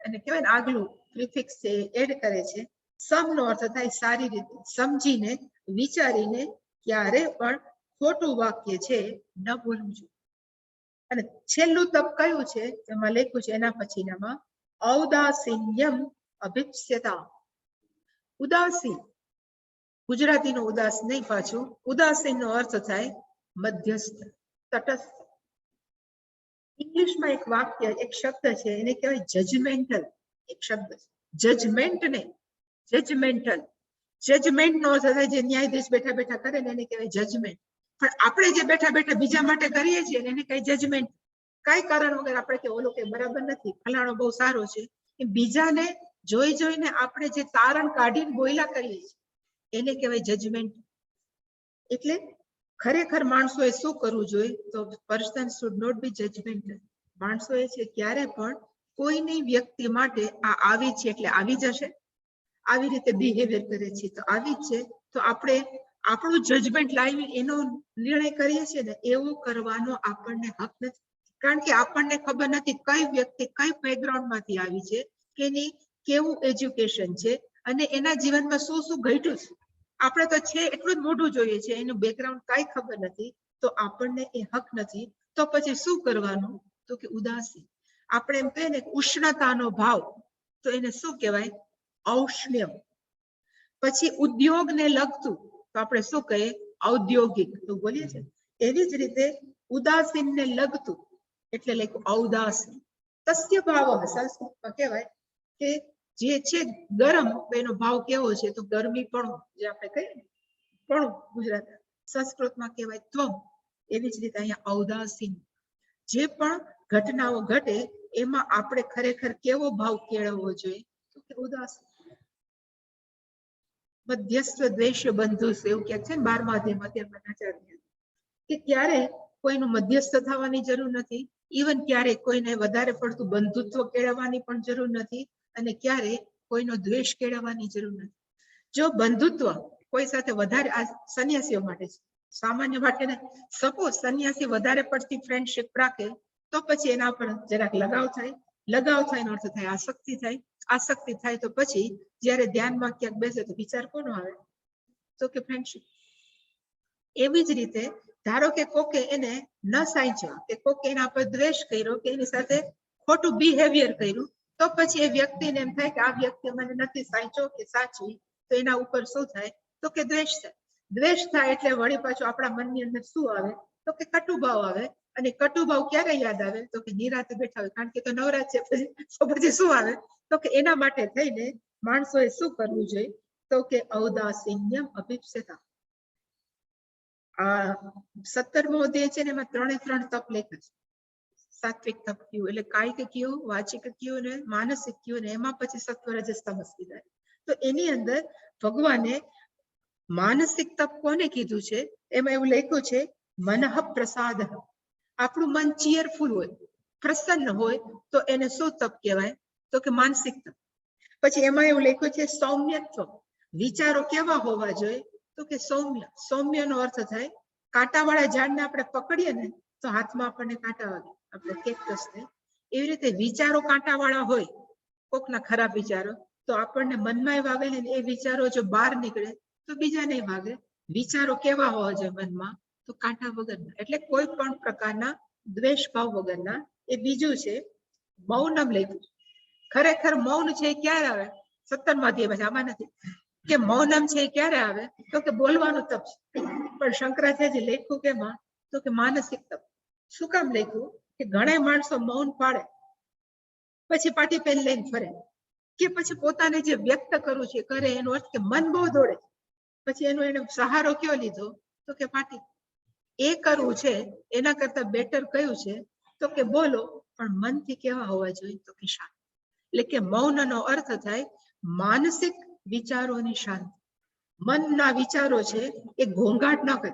[SPEAKER 1] અને કહેવાય ને આગલું પ્રિફિક્સ છે એડ કરે છે. સમ નો અર્થ થાય સારી રીતે સમજીને વિચારીને ક્યારે પણ ખોટું વાક્ય છે ન બોલવું જોઈએ. અને છેલ્લું તપ કયું છે એમાં લખ્યું છે એના પછીનામાં ઔદાસીન્યમ અભિપ્સ્યતા. ઉદાસીન, ગુજરાતીનો ઉદાસ નહીં પાછું, ઉદાસીન નો અર્થ થાય મધ્યસ્થ, તટસ્થ. ઇંગ્લિશમાં એક વાક્ય, એક શબ્દ છે એને કહેવાય જજમેન્ટલ. એક શબ્દ છે જજમેન્ટ ને જજમેન્ટલ. જજમેન્ટ નો અર્થ થાય જે ન્યાયાધીશ બેઠા બેઠા કરે ને એને કહેવાય જજમેન્ટ. પણ આપણે જે બેઠા બેઠા બીજા માટે કરીએ છીએ એને કઈ જજમેન્ટ, કઈ કારણ વગર આપણે કે ઓલો કે બરાબર નથી, ફલાણો બહુ સારો છે, એ બીજાને જોઈને આપણે જે તારણ કાઢીને બોયલા કરીએ છીએ એને કહેવાય જજમેન્ટ. એટલે ખરેખર માણસોએ શું કરવું જોઈએ તો person should not be judgmental. માણસોએ છે ક્યારે પણ કોઈની વ્યક્તિ માટે આ આવી છે એટલે આવી જશે, આવી રીતે બિહેવિયર કરે છે તો આવી જ છે, તો આપણે આપણું જજમેન્ટ લાવી એનો નિર્ણય કરીએ છીએ ને એવું કરવાનો આપણને હક નથી. કારણ કે આપણને ખબર નથી કઈ વ્યક્તિ કઈ બેકગ્રાઉન્ડમાંથી આવી છે, કે એની કેવું એજ્યુકેશન છે અને એના જીવનમાં શું શું ઘટ્યું છે. આપણે તો છે એટલું જ મોઢું જોઈએ છે, એનું બેકગ્રાઉન્ડ કઈ ખબર નથી, તો આપણને એ હક નથી. તો પછી શું કરવાનું તો કે ઉદાસી. આપણે એમ કહીએ ને ઉષ્ણતાનો ભાવ, તો એને શું કહેવાય औष्ण्यम। પછી ઉદ્યોગને લગતું તો આપણે શું કહીએ? ઔદ્યોગિક તો બોલીએ છીએ। એવી જ રીતે ઉદાસીનને લગતું એટલે લખ્યું ઔદાસીન। તસ્ય ભાવ સંસ્કૃતમાં કહેવાય કે જે છે ગરમ એનો ભાવ કેવો છે? તો ગરમી પણ, જે આપણે કહીએ ને પણ ગુજરાત સંસ્કૃતમાં કહેવાય ત્વમ। એવી જ રીતે અહીંયા ઔદાસીન, જે પણ ઘટનાઓ ઘટે એમાં આપણે ખરેખર કેવો ભાવ કેળવવો જોઈએ? તો કે ઉદાસીન। મધ્યસ્થ દ્વેષ બંધુ એવું કહે છે ને 12મા અધ્યાયમાં કે ક્યારે કોઈનું મધ્યસ્થ થવાની જરૂર નથી, ઇવન ક્યારે કોઈને વધારે પડતું બંધુત્વ કેળવવાની પણ જરૂર નથી, અને ક્યારે કોઈનો દ્વેષ કેળવવાની જરૂર નથી। જો બંધુત્વ કોઈ સાથે વધારે, આ સંન્યાસીઓ માટે છે, સામાન્ય માટે ને, સપોઝ સંન્યાસી વધારે પડતી ફ્રેન્ડશિપ રાખે તો પછી એના પર જરાક લગાવ થાય, લગાવ થાય એનો અર્થ થાય આસક્તિ થાય, આસક્તિ થાય તો પછી જ્યારે ધ્યાનમાં ક્યાંક બેસે તો વિચાર કોનો આવે? તો કે ફ્રેન્ડશિપ। એવી જ રીતે ધારો કે કોકે એને ન સાંચ્યો, કે કોકે એના પર દ્વેષ કર્યો, કે એની સાથે ખોટું બિહેવિયર કર્યું, તો પછી એ વ્યક્તિને એમ થાય કે આ વ્યક્તિ મને નથી સાંચ્યો કે સાચવી, તો એના ઉપર શું થાય? તો કે દ્વેષ થાય। દ્વેષ થાય એટલે વળી પાછું આપણા મનની અંદર શું આવે? તો કે કટુભાવ આવે। અને કટુભાવ ક્યારે યાદ આવે? તો કે નિરાતે બેઠા હોય, કારણ કે તો નવરાજ છે, પછી શું આવે? તો કે એના માટે થઈને માણસોએ શું કરવું જોઈએ? તો કે ઔદાસીન્યમ અભિપ્સેતા। આ 17મો અધ્યાય છે ને, એમાં 3 તપ લખ્યા છે। સાત્વિક તપ કયું એટલે કાયિક કયું, વાચિક કયું ને માનસિક કયું, ને એમાં પછી સત્વ રજસ તમસ કીધા। તો એની અંદર ભગવાને માનસિક તપ કોને કીધું છે? એમાં એવું લખ્યું છે મનઃ પ્રસાદ। આપણું મન ચીયરફુલ હોય, પ્રસન્ન હોય તો એને શું તપ કહેવાય? તો કે માનસિક તપ। પછી એમાં એવું લખ્યું છે સૌમ્યત્વ। વિચારો કેવા હોવા જોઈએ? તો કે સૌમ્ય। સૌમ્યનો અર્થ થાય કાંટાવાળા ઝાડને આપણે પકડીએ ને તો હાથમાં આપણને કાંટા વાગે, આપણે કેક્ટસને। એવી રીતે વિચારો કાંટાવાળા હોય, કોકના ખરાબ વિચારો, તો આપણને મનમાં વાગે ને, એ વિચારો જો બહાર નીકળે તો બીજાને વાગે। વિચારો કેવા હોવા જોઈએ મનમાં? તો કાંટા વગરના, એટલે કોઈ પણ પ્રકારના દ્વેષ ભાવ વગરના। એ બીજું છે મૌનમ લખ્યું। ખરેખર મૌન છે એ ક્યારે આવે? 17મા અધ્યાયમાં, આમાં નથી કે મૌનમ છે એ ક્યારે આવે? તો કે બોલવાનું તપ છે। પણ શંકરાચાર્ય લખ્યું કેમાં? તો કે માનસિક તપ। શું કામ લખ્યું? કે ઘણા માણસો મૌન પાડે, પછી પાટી પેન લઈને ફરે, કે પછી પોતાને જે વ્યક્ત કરવું છે કરે, એનો અર્થ કે મન બહુ દોડે, પછી એનો એને સહારો કયો લીધો? તો કે પાટી। એ કરવું છે એના કરતા બેટર કયું છે? તો કે બોલો, પણ મનથી કેવા હોવા જોઈએ? તો કે શાંત। એટલે કે મૌનનો અર્થ થાય માનસિક વિચારોની શાંતિ। મનના વિચારો છે એ ઘોંઘાટ ન કરે।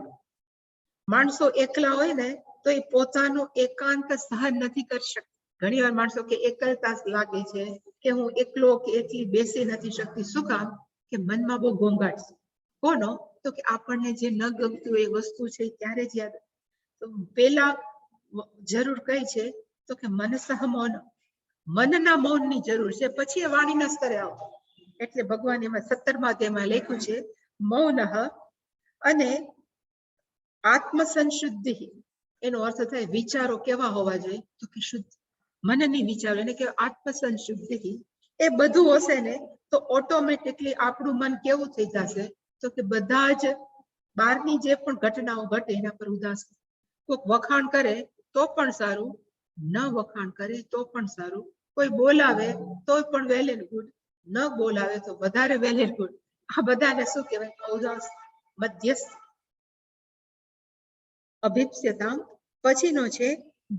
[SPEAKER 1] માણસો એકલા હોય ને તો એ પોતાનો એકાંત સહન નથી કરી શકતા। ઘણી વાર માણસો કે એકલતા લાગે છે, કે હું એકલો કે એકલી બેસી નથી શકતી। શું કામ? કે મનમાં બહુ ઘોંઘાટ છે। કોનો? તો કે આપણને જે ન ગમતું એ વસ્તુ છે ત્યારે જ યાદ। તો પેલા જરૂર કઈ છે? તો કે મનસઃ મૌન। મનના મૌનની જરૂર છે, પછી એ વાણીના સ્તરે આવો। એટલે ભગવાન એમાં 17મા અધ્યાયમાં લખ્યું છે મૌનઃ, અને આત્મસંશુદ્ધિ, એનો અર્થ થાય વિચારો કેવા હોવા જોઈએ? તો કે શુદ્ધ। મનની વિચારો એટલે કે આત્મસંશુદ્ધિ, એ બધું હશે ને તો ઓટોમેટિકલી આપણું મન કેવું થઈ જશે? તો કે બધા જ બહારની જે પણ ઘટનાઓ ઘટે એના પર ઉદાસ। કોઈક વખાણ કરે તો પણ સારું, ન વખાણ કરે તો પણ સારું, કોઈ બોલાવે તો પણ વેલ એન્ડ ગુડ, ન બોલાવે તો વધારે વેલ એન્ડ ગુડ। આ બધાને શું કહેવાય? ઉદાસ, મધ્યસ્થ। અભિપ્સ્યતામ પછીનો છે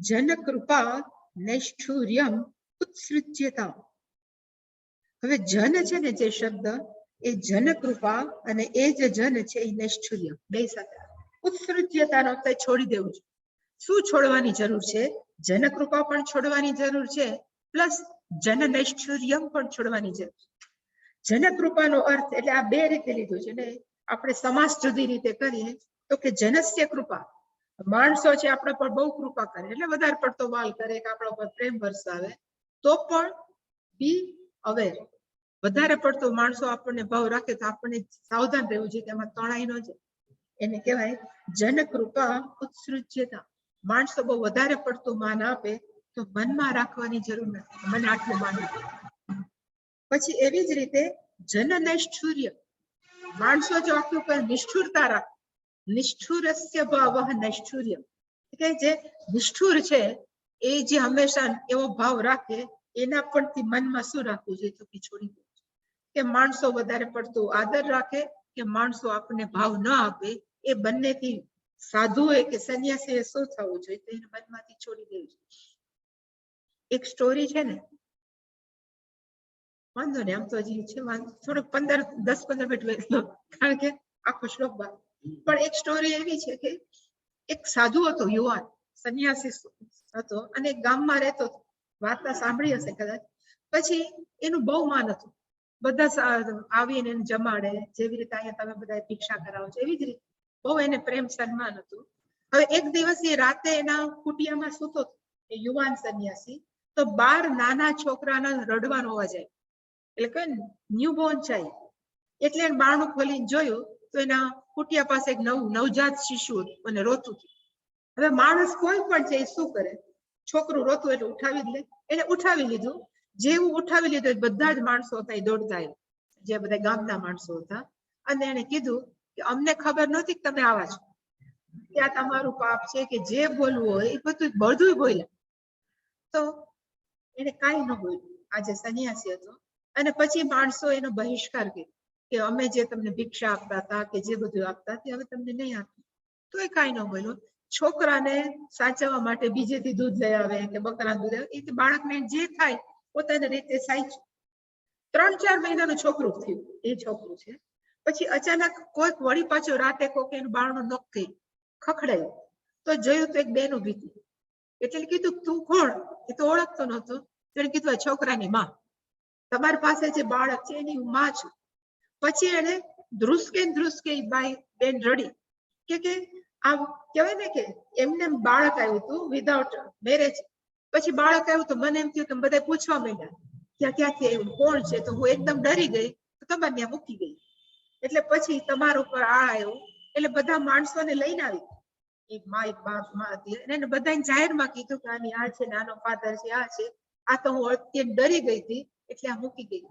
[SPEAKER 1] જન કૃપા નૈષ્ઠુર્યમ ઉત્સૃજ્યતા। હવે જન છે ને જે શબ્દ, એ જન કૃપા અને એ જે જન છે એ નૈષ્ઠુર્ય બે સાથે। ઉત્સૃજ્યતાનો અર્થ છોડી દેવું છે। શું છોડવાની જરૂર છે? જન કૃપા પણ છોડવાની જરૂર છે, પ્લસ જન નૈષ્ઠુર્યમ પણ છોડવાની જરૂર છે। જન કૃપાનો અર્થ એટલે આ બે રીતે લીધું છે ને, આપણે સમાસ જુદી રીતે કરીએ તો કે જનસ્ય કૃપા, માણસો છે આપણા પર બહુ કૃપા કરે એટલે વધારે પડતો વાલ કરે કે આપણા પર પ્રેમ વરસાવે, તો પણ બી અવેર। વધારે પડતો માણસો આપણને ભાવ રાખે તો આપણને સાવધાન રહેવું જોઈએ કે એમાં તણાઈ ન જાય। એને કહેવાય જન કૃપા ઉત્સૃજ્યતા। માણસો બહુ વધારે પડતું માન આપે તો મનમાં રાખવાની જરૂર નથી, મને આટલું માન આપે। પછી એવી જ રીતે જન નૈષ્ઠુર્ય, માણસો જો આખું પર નિષ્ઠુરતા રાખે, નિષ્ઠુરસ્ય ભાવઃ નૈષ્ઠુર્ય, કે જે નિષ્ઠુર છે એ જે હંમેશા એવો ભાવ રાખે, એના પરથી મનમાં શું રાખવું જોઈએ તો કે છોડી દે, કે માણસો વધારે પડતું આદર રાખે કે માણસો આપણને ભાવ ન આપે, એ બંનેથી સાધુ હોય કે સંન્યાસી શું થવું જોઈએ તો એને મનમાંથી છોડી દેવું જોઈએ. એક સ્ટોરી છે ને, વાંધો ને આમ તો હજી છે થોડુંક 10-15 મિનિટ વેચલો, કારણ કે આખો શ્લોક બાદ, પણ એક સ્ટોરી એવી છે કે એક સાધુ હતો, યુવાન સંન્યાસી હતો અને ગામમાં રહેતો હતો. વાર્તા સાંભળી હશે કદાચ. પછી એનું બહુ માન હતું, બધા આવીને એને જમાડે, જેવી રીતે અહીંયા તમે બધા ભિક્ષા કરાવો છો એવી જ રીતે બહુ એને પ્રેમ સન્માન હતું. હવે એક દિવસ એ રાતે એના કુટિયામાં સૂતો હતો એ યુવાન સંન્યાસી, તો 12 નાના છોકરાના રડવાનો અવાજ આવ્યો, એટલે કે ન્યૂબોર્ન ચાઇલ્ડ, એટલે એને બારણું ખોલીને જોયું તો એના કુટિયા પાસે એક નવજાત શિશુ હતું અને રોતું હતું. હવે માણસ કોઈ પણ છે શું કરે, છોકરું રોતું એટલે ઉઠાવી લે, એને ઉઠાવી લીધું. જેવું ઉઠાવી લીધું બધા જ માણસો હતા એ દોડતા આવ્યા, જે બધા ગામના માણસો હતા, અને એને કીધું કે અમને ખબર નહોતી કે તમે આવા છો, ત્યાં તમારું પાપ છે, કે જે બોલવું હોય એ બધું બોલ્યા. તો એને કાંઈ ન બોલ્યું, આજે સંન્યાસી હતો. અને પછી માણસો એનો બહિષ્કાર કર્યો કે અમે જે તમને ભિક્ષા આપતા હતા કે જે બધું આપતા તે હવે તમને નહીં આપીએ. તો એ કાંઈ ન બોલ્યો. છોકરાને સાચવવા માટે બીજેથી દૂધ લઈ આવે કે બકરા દૂધ આવે, એ બાળકને જે થાય પોતાની રીતે સાચવ્યું. 3-4 મહિનાનું છોકરું થયું એ છોકરું છે. પછી અચાનક કોઈક વળી પાછો રાતે કોઈક એનું બારણું નોક કરી ખખડાયું, તો જોયું તો એક બેન ઊભી હતી. એટલે કીધું તું કોણ, એ તો ઓળખતો નહોતો. એને કીધું છોકરાની માં, તમારી પાસે જે બાળક છે એની હું માં છું. પછી એને ધ્રુસકે બાઈ બેન રડી કે આમ કહેવાય ને કે એમને બાળક આવ્યું હતું વિધાઉટ મેરેજ. પછી બાળક આવ્યું તો મને એમ થયું કે બધા પૂછવા માંડ્યા ક્યાંથી આવ્યું, કોણ છે, તો હું એકદમ ડરી ગઈ, તો તમારે ત્યાં મૂકી ગઈ. એટલે પછી તમારા ઉપર આ આવ્યું, એટલે બધા માણસોને લઈને આવી, એક માં એક બાપ માં હતી, એને બધાને જાહેરમાં કીધું કે આની આ છે, નાનો ફાધર છે, આ છે, આ તો હું અત્યારે ડરી ગઈ હતી એટલે આ મૂકી ગઈ.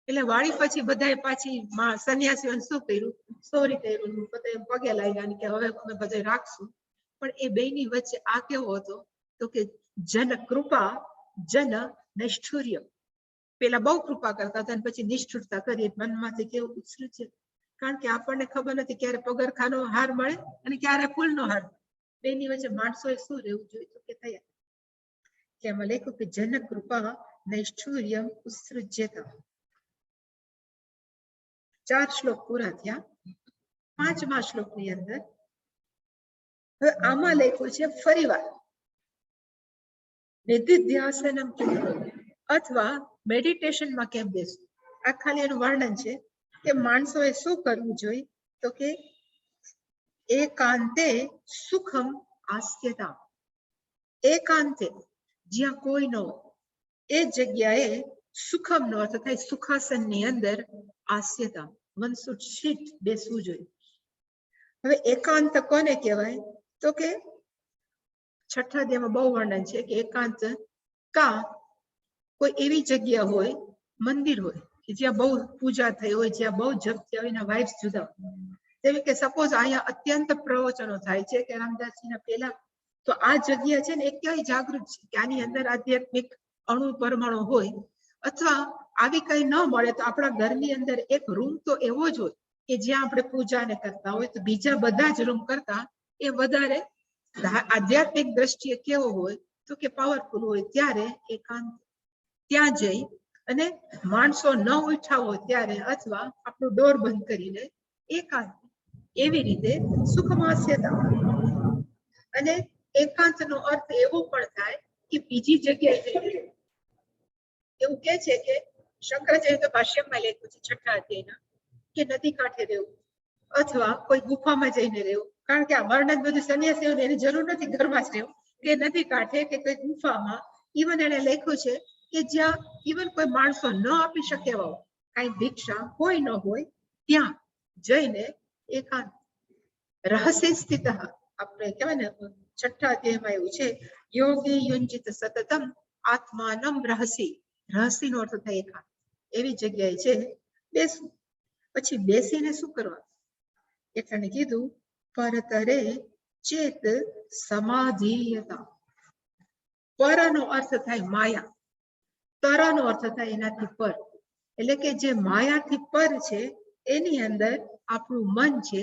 [SPEAKER 1] એટલે વાળી પછી બધાએ પાછી સંન્યાસીઓને શું કર્યું, સોરી કર્યું, બધા પગે લાગ્યા કે હવે અમે બધા રાખશું. પણ એ બેની વચ્ચે આ કેવો હતો તો કે જન કૃપા જન નૈષ્ઠુર્ય. પેલા બહુ કૃપા કરતા હતા અને પછી નિષ્ઠુરતા કરી, મનમાંથી કેવું ઉછળ્યું છે. કારણ કે આપણને ખબર નથી ક્યારે પગરખાનો હાર મળે અને ક્યારે ફૂલનો હાર મળે. બેની વચ્ચે માણસોએ શું રહેવું જોઈએ તો કે થયા. એમાં લખ્યું કે જન કૃપા નૈષ્ઠુર્યમ ઉત્સૃજ્યત. 4 શ્લોક પૂરા થયા. 5મા શ્લોકની અંદર હવે આમાં લખ્યું છે ફરીવાર નિધિધ્યાસનમ અથવા મેડિટેશનમાં કેમ બેસવું. આ ખાલી એનું વર્ણન છે કે માણસોએ શું કરવું જોઈએ તો કે એકાંતે સુખમ આસ્યતા. એકાંતે જ્યાં કોઈ ન હોય એ જગ્યાએ સુખમ નો અર્થ થાય સુખાસનની અંદર આસ્યતા, વન શુડ સિટ, બેસવું જોઈએ. હવે એકાંત કોને કહેવાય તો કે 6ઠા અધ્યાયમાં બહુ વર્ણન છે કે એકાંત કા કોઈ એવી જગ્યા હોય, મંદિર હોય કે જ્યાં બહુ પૂજા થઈ હોય, જ્યાં બહુ જપ થયા હોય, એના વાઇબ્સ જુદા હોય. જેવી કે સપોઝ અહીંયા અત્યંત પ્રવચનો થાય છે કે રામદાસજીના પહેલા, તો આ જગ્યા છે ને એ ક્યાંય જાગૃત છે કે આની અંદર આધ્યાત્મિક અણુ પરમાણુ હોય. અથવા આવી કઈ ન મળે તો આપણા ઘરની અંદર એક રૂમ તો એવો જ હોય કે જ્યાં આપણે પૂજાને કરતા હોય, તો બીજા બધા જ રૂમ કરતા એ વધારે આધ્યાત્મિક દ્રષ્ટિએ કેવો હોય તો કે પાવરફુલ હોય. ત્યારે એકાંત ત્યાં જઈ અને માણસો ન ઉઠ્યા હોય ત્યારે, અથવા આપણું ડોર બંધ કરીને એકાંત, એવી રીતે સુખમાસ્યતા. અને એકાંતનો અર્થ એવો પણ થાય કે બીજી જગ્યાએ એવું કે છે કે શંકરાચાર્ય ભાષ્યમાં લખ્યું છે 6ઠા અધ્યાયના કે નદી કાંઠે રહેવું અથવા કોઈ ગુફામાં જઈને રહેવું. કારણ કે આ વર્ણન બધું સંન્યાસીઓને એની જરૂર નથી, ઘરમાં જ રહેવું, કે નદી કાંઠે કે કોઈ ગુફામાં. ઇવન એને લખ્યું છે કે જ્યાં ઇવન કોઈ માણસો ન આપી શકે એવા કઈ ભિક્ષા કોઈ ન હોય, ત્યાં જઈને એકાંત રહસ્ય સ્થિત. આપણે કહેવાય ને 6ઠા અધ્યાયમાં એવું છે યોગી યુંજિત સતતમ આત્માનમ રહસી. રહસ્યનો અર્થ થાય એકાંત. એવી જગ્યાએ છે બેસવું. પછી બેસીને શું કરવાનું? એટલે કીધું પરતરે ચેત સમાધિયતા. પરનો અર્થ થાય માયા, તરનો અર્થ થાય એનાથી પર. એટલે કે જે માયાથી પર છે એની અંદર આપણું મન છે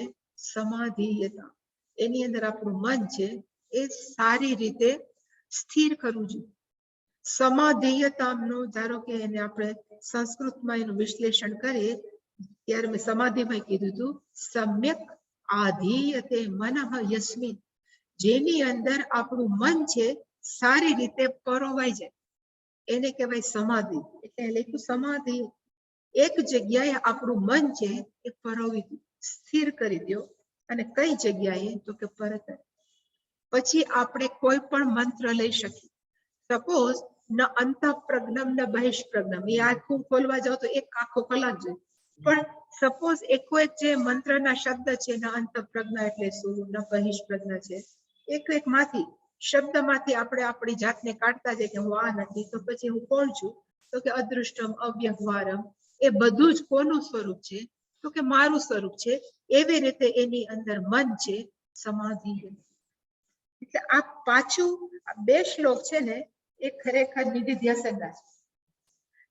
[SPEAKER 1] સમાધિયતા. એની અંદર આપણું મન છે એ સારી રીતે સ્થિર કરવું જોઈએ. સમાધિયતાનું ધારો કે એને આપણે સંસ્કૃતમાં એનું વિશ્લેષણ કરીએ ત્યારે મેં સમાધિમાં કીધું હતું સમ્યક આધીયતે મનઃ યસ્મિન. જેની અંદર આપણું મન છે સારી રીતે પરોવાઈ જાય એને કહેવાય સમાધિ. એટલે લખ્યું સમાધિ. એક જગ્યાએ આપણું મન છે એ પરોવી દો, સ્થિર કરી દો. અને કઈ જગ્યાએ? તો કે પરત. પછી આપણે કોઈ પણ મંત્ર લઈ શકીએ. સપોઝ ન અંતઃપ્રજ્ઞમ ન બહિષ્પ્રજ્ઞમ, એ આખું ખોલવા જાવ તો એક આખો કલાક જોઈએ. પણ સપોઝ એકો એક જે મંત્રના શબ્દ છે ન અંતઃપ્રજ્ઞ એટલે શું, ન બહિષ્પ્રજ્ઞ છે, એક માંથી શબ્દમાંથી આપણે આપણી જાતને કાઢતા જઈએ કે હું આ નથી, તો પછી હું કોણ છું? તો કે અદૃષ્ટમ અવ્યવહારમ. એ બધું જ કોનું સ્વરૂપ છે? તો કે મારું સ્વરૂપ છે. એવી રીતે એની અંદર મન છે સમાધિ. એટલે આ પાછું બે શ્લોક છે ને એ ખરેખર નિધિધ્યાસનના છે.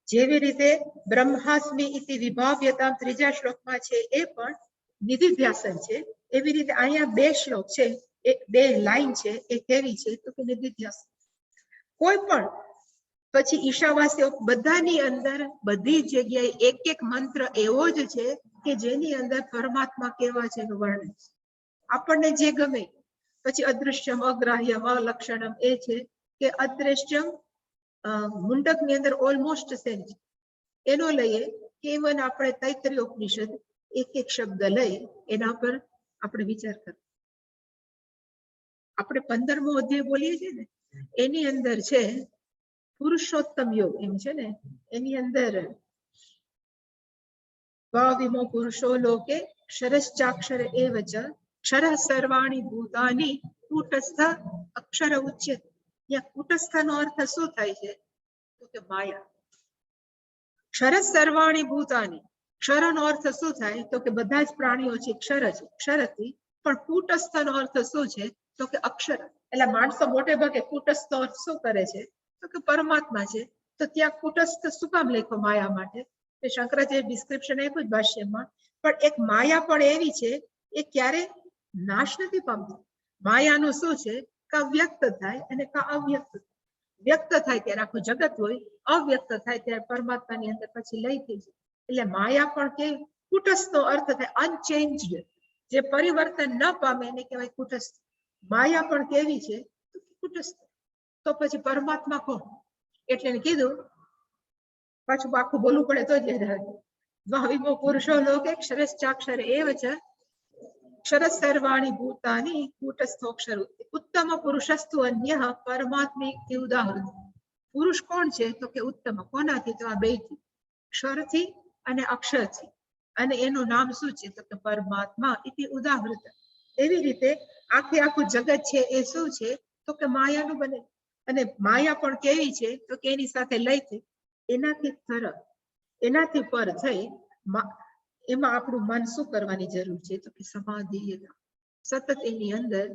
[SPEAKER 1] જેવી રીતે બ્રહ્માસ્મિ ઇતિ વિભાવ્યતા ત્રીજા શ્લોકમાં છે એ પણ નિધિધ્યાસન છે. એવી રીતે અહીંયા બે શ્લોક છે, એક બે લાઈન છે એ કેવી છે? તો કે નિધિધ્યાસન. કોઈ પણ પછી ઈશાવાસ્ય બધાની અંદર બધી જગ્યાએ એક એક મંત્ર એવો જ છે કે જેની અંદર પરમાત્મા કેવા છે એનું વર્ણન છે. આપણને જે ગમે. પછી અદૃશ્યમ અગ્રાહ્યમ અલક્ષણમ એ છે કે અદૃશ્યમ મુંડકની અંદર ઓલમોસ્ટ સેમ છે. એનો લઈએ કે ઇવન આપણે તૈત્તરીય ઉપનિષદ એક એક શબ્દ લઈ એના પર આપણે વિચાર કરીએ. આપણે 15મો અધ્યાય બોલીએ છીએ ને એની અંદર છે પુરુષોત્તમ યોગ એમ છે ને, એની અંદર ભાવિમો પુરુષો લોકે ક્ષરશ્ચાક્ષર એવ ચ ક્ષર સર્વાણી ભૂતાની કૂટસ્થ અક્ષર ઉચ્યતે. ત્યાં કૂટસ્થનો અર્થ શું થાય છે? તો કે માયા. ક્ષર સર્વાણી ભૂતાની, ક્ષરનો અર્થ શું થાય? તો કે બધા જ પ્રાણીઓ છે ક્ષર છે, ક્ષરથી. પણ કૂટસ્થનો અર્થ શું છે? તો કે અક્ષર. એટલે માણસો મોટે ભાગે કૂટસ્થનો અર્થ શું કરે છે? તો કે પરમાત્મા છે. તો ત્યાં કૂટસ્થ શું કામ લખ્યો? માયા માટે. શંકરાચાર્ય ડિસ્ક્રિપ્શન આપ્યું ભાષ્યમાં. પણ એક માયા પણ એવી છે એ ક્યારે નાશ નથી પામતી. માયાનું શું છે? કા વ્યક્ત થાય અને કા અવ્યક્ત. વ્યક્ત થાય ત્યારે આખું જગત હોય, અવ્યક્ત થાય ત્યારે પરમાત્માની અંદર પછી લઈ થઈ જાય. એટલે માયા પણ કે કૂટસ્થનો અર્થ થાય અનચેન્જડ, જે પરિવર્તન ન પામે એને કહેવાય કૂટસ્થ. માયા પણ કેવી છે? કૂટસ્થ. તો પછી પરમાત્મા કોણ? એટલે કીધું પાછું આખું બોલવું પડે તો જ યાદ આવે. ભાવિમો પુરુષો લોકે ક્ષરશ્ચાક્ષર એવ ચ ક્ષર સર્વાણી ભૂતાની કૂટસ્થોક્ષર ઉત્તમ પુરુષસ્તુ અન્યઃ પરમાત્મી ઉદાહરણ. પુરુષ કોણ છે? તો કે ઉત્તમ. કોનાથી? તો આ બેથી, ક્ષરથી અને અક્ષરથી. અને એનું નામ શું છે? તો કે પરમાત્મા ઇતિ ઉદાહૃત. એવી રીતે આખું જગત છે એ શું છે? તો કે માયાનું બને. અને માયા પણ કેવી છે? તો કે એની સાથે લઈ થઈ, એનાથી તરફ, એનાથી પર થઈ એમાં આપણું મન શું કરવાની જરૂર છે? તો કે સમાધિ. સતત એની અંદર